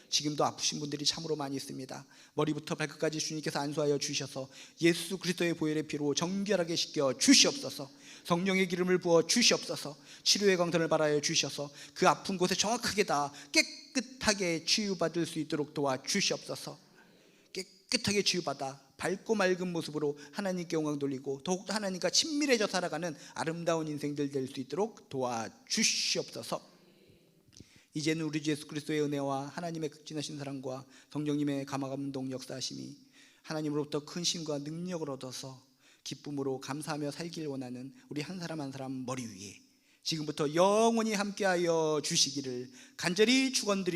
지금도 아프신 분들이 참으로 많이 있습니다. 머리부터 발끝까지 주님께서 안수하여 주셔서 예수 그리스도의 보혈의 피로 정결하게 씻겨 주시옵소서. 성령의 기름을 부어 주시옵소서. 치료의 광선을 발하여 주셔서 그 아픈 곳에 정확하게 다 깨끗하게 치유받을 수 있도록 도와주시옵소서. 깨끗하게 치유받아 밝고 맑은 모습으로 하나님께 영광 돌리고 더욱더 하나님과 친밀해져 살아가는 아름다운 인생들 될 수 있도록 도와주시옵소서. 이제는 우리 주 예수 그리스도의 은혜와 하나님의 극진하신 사랑과 성령님의 감화감동 역사하심이 하나님으로부터 큰 힘과 능력을 얻어서 기쁨으로 감사하며 살길 원하는 우리 한 사람 한 사람 머리 위에 지금부터 영원히 함께하여 주시기를 간절히 축원드립니다.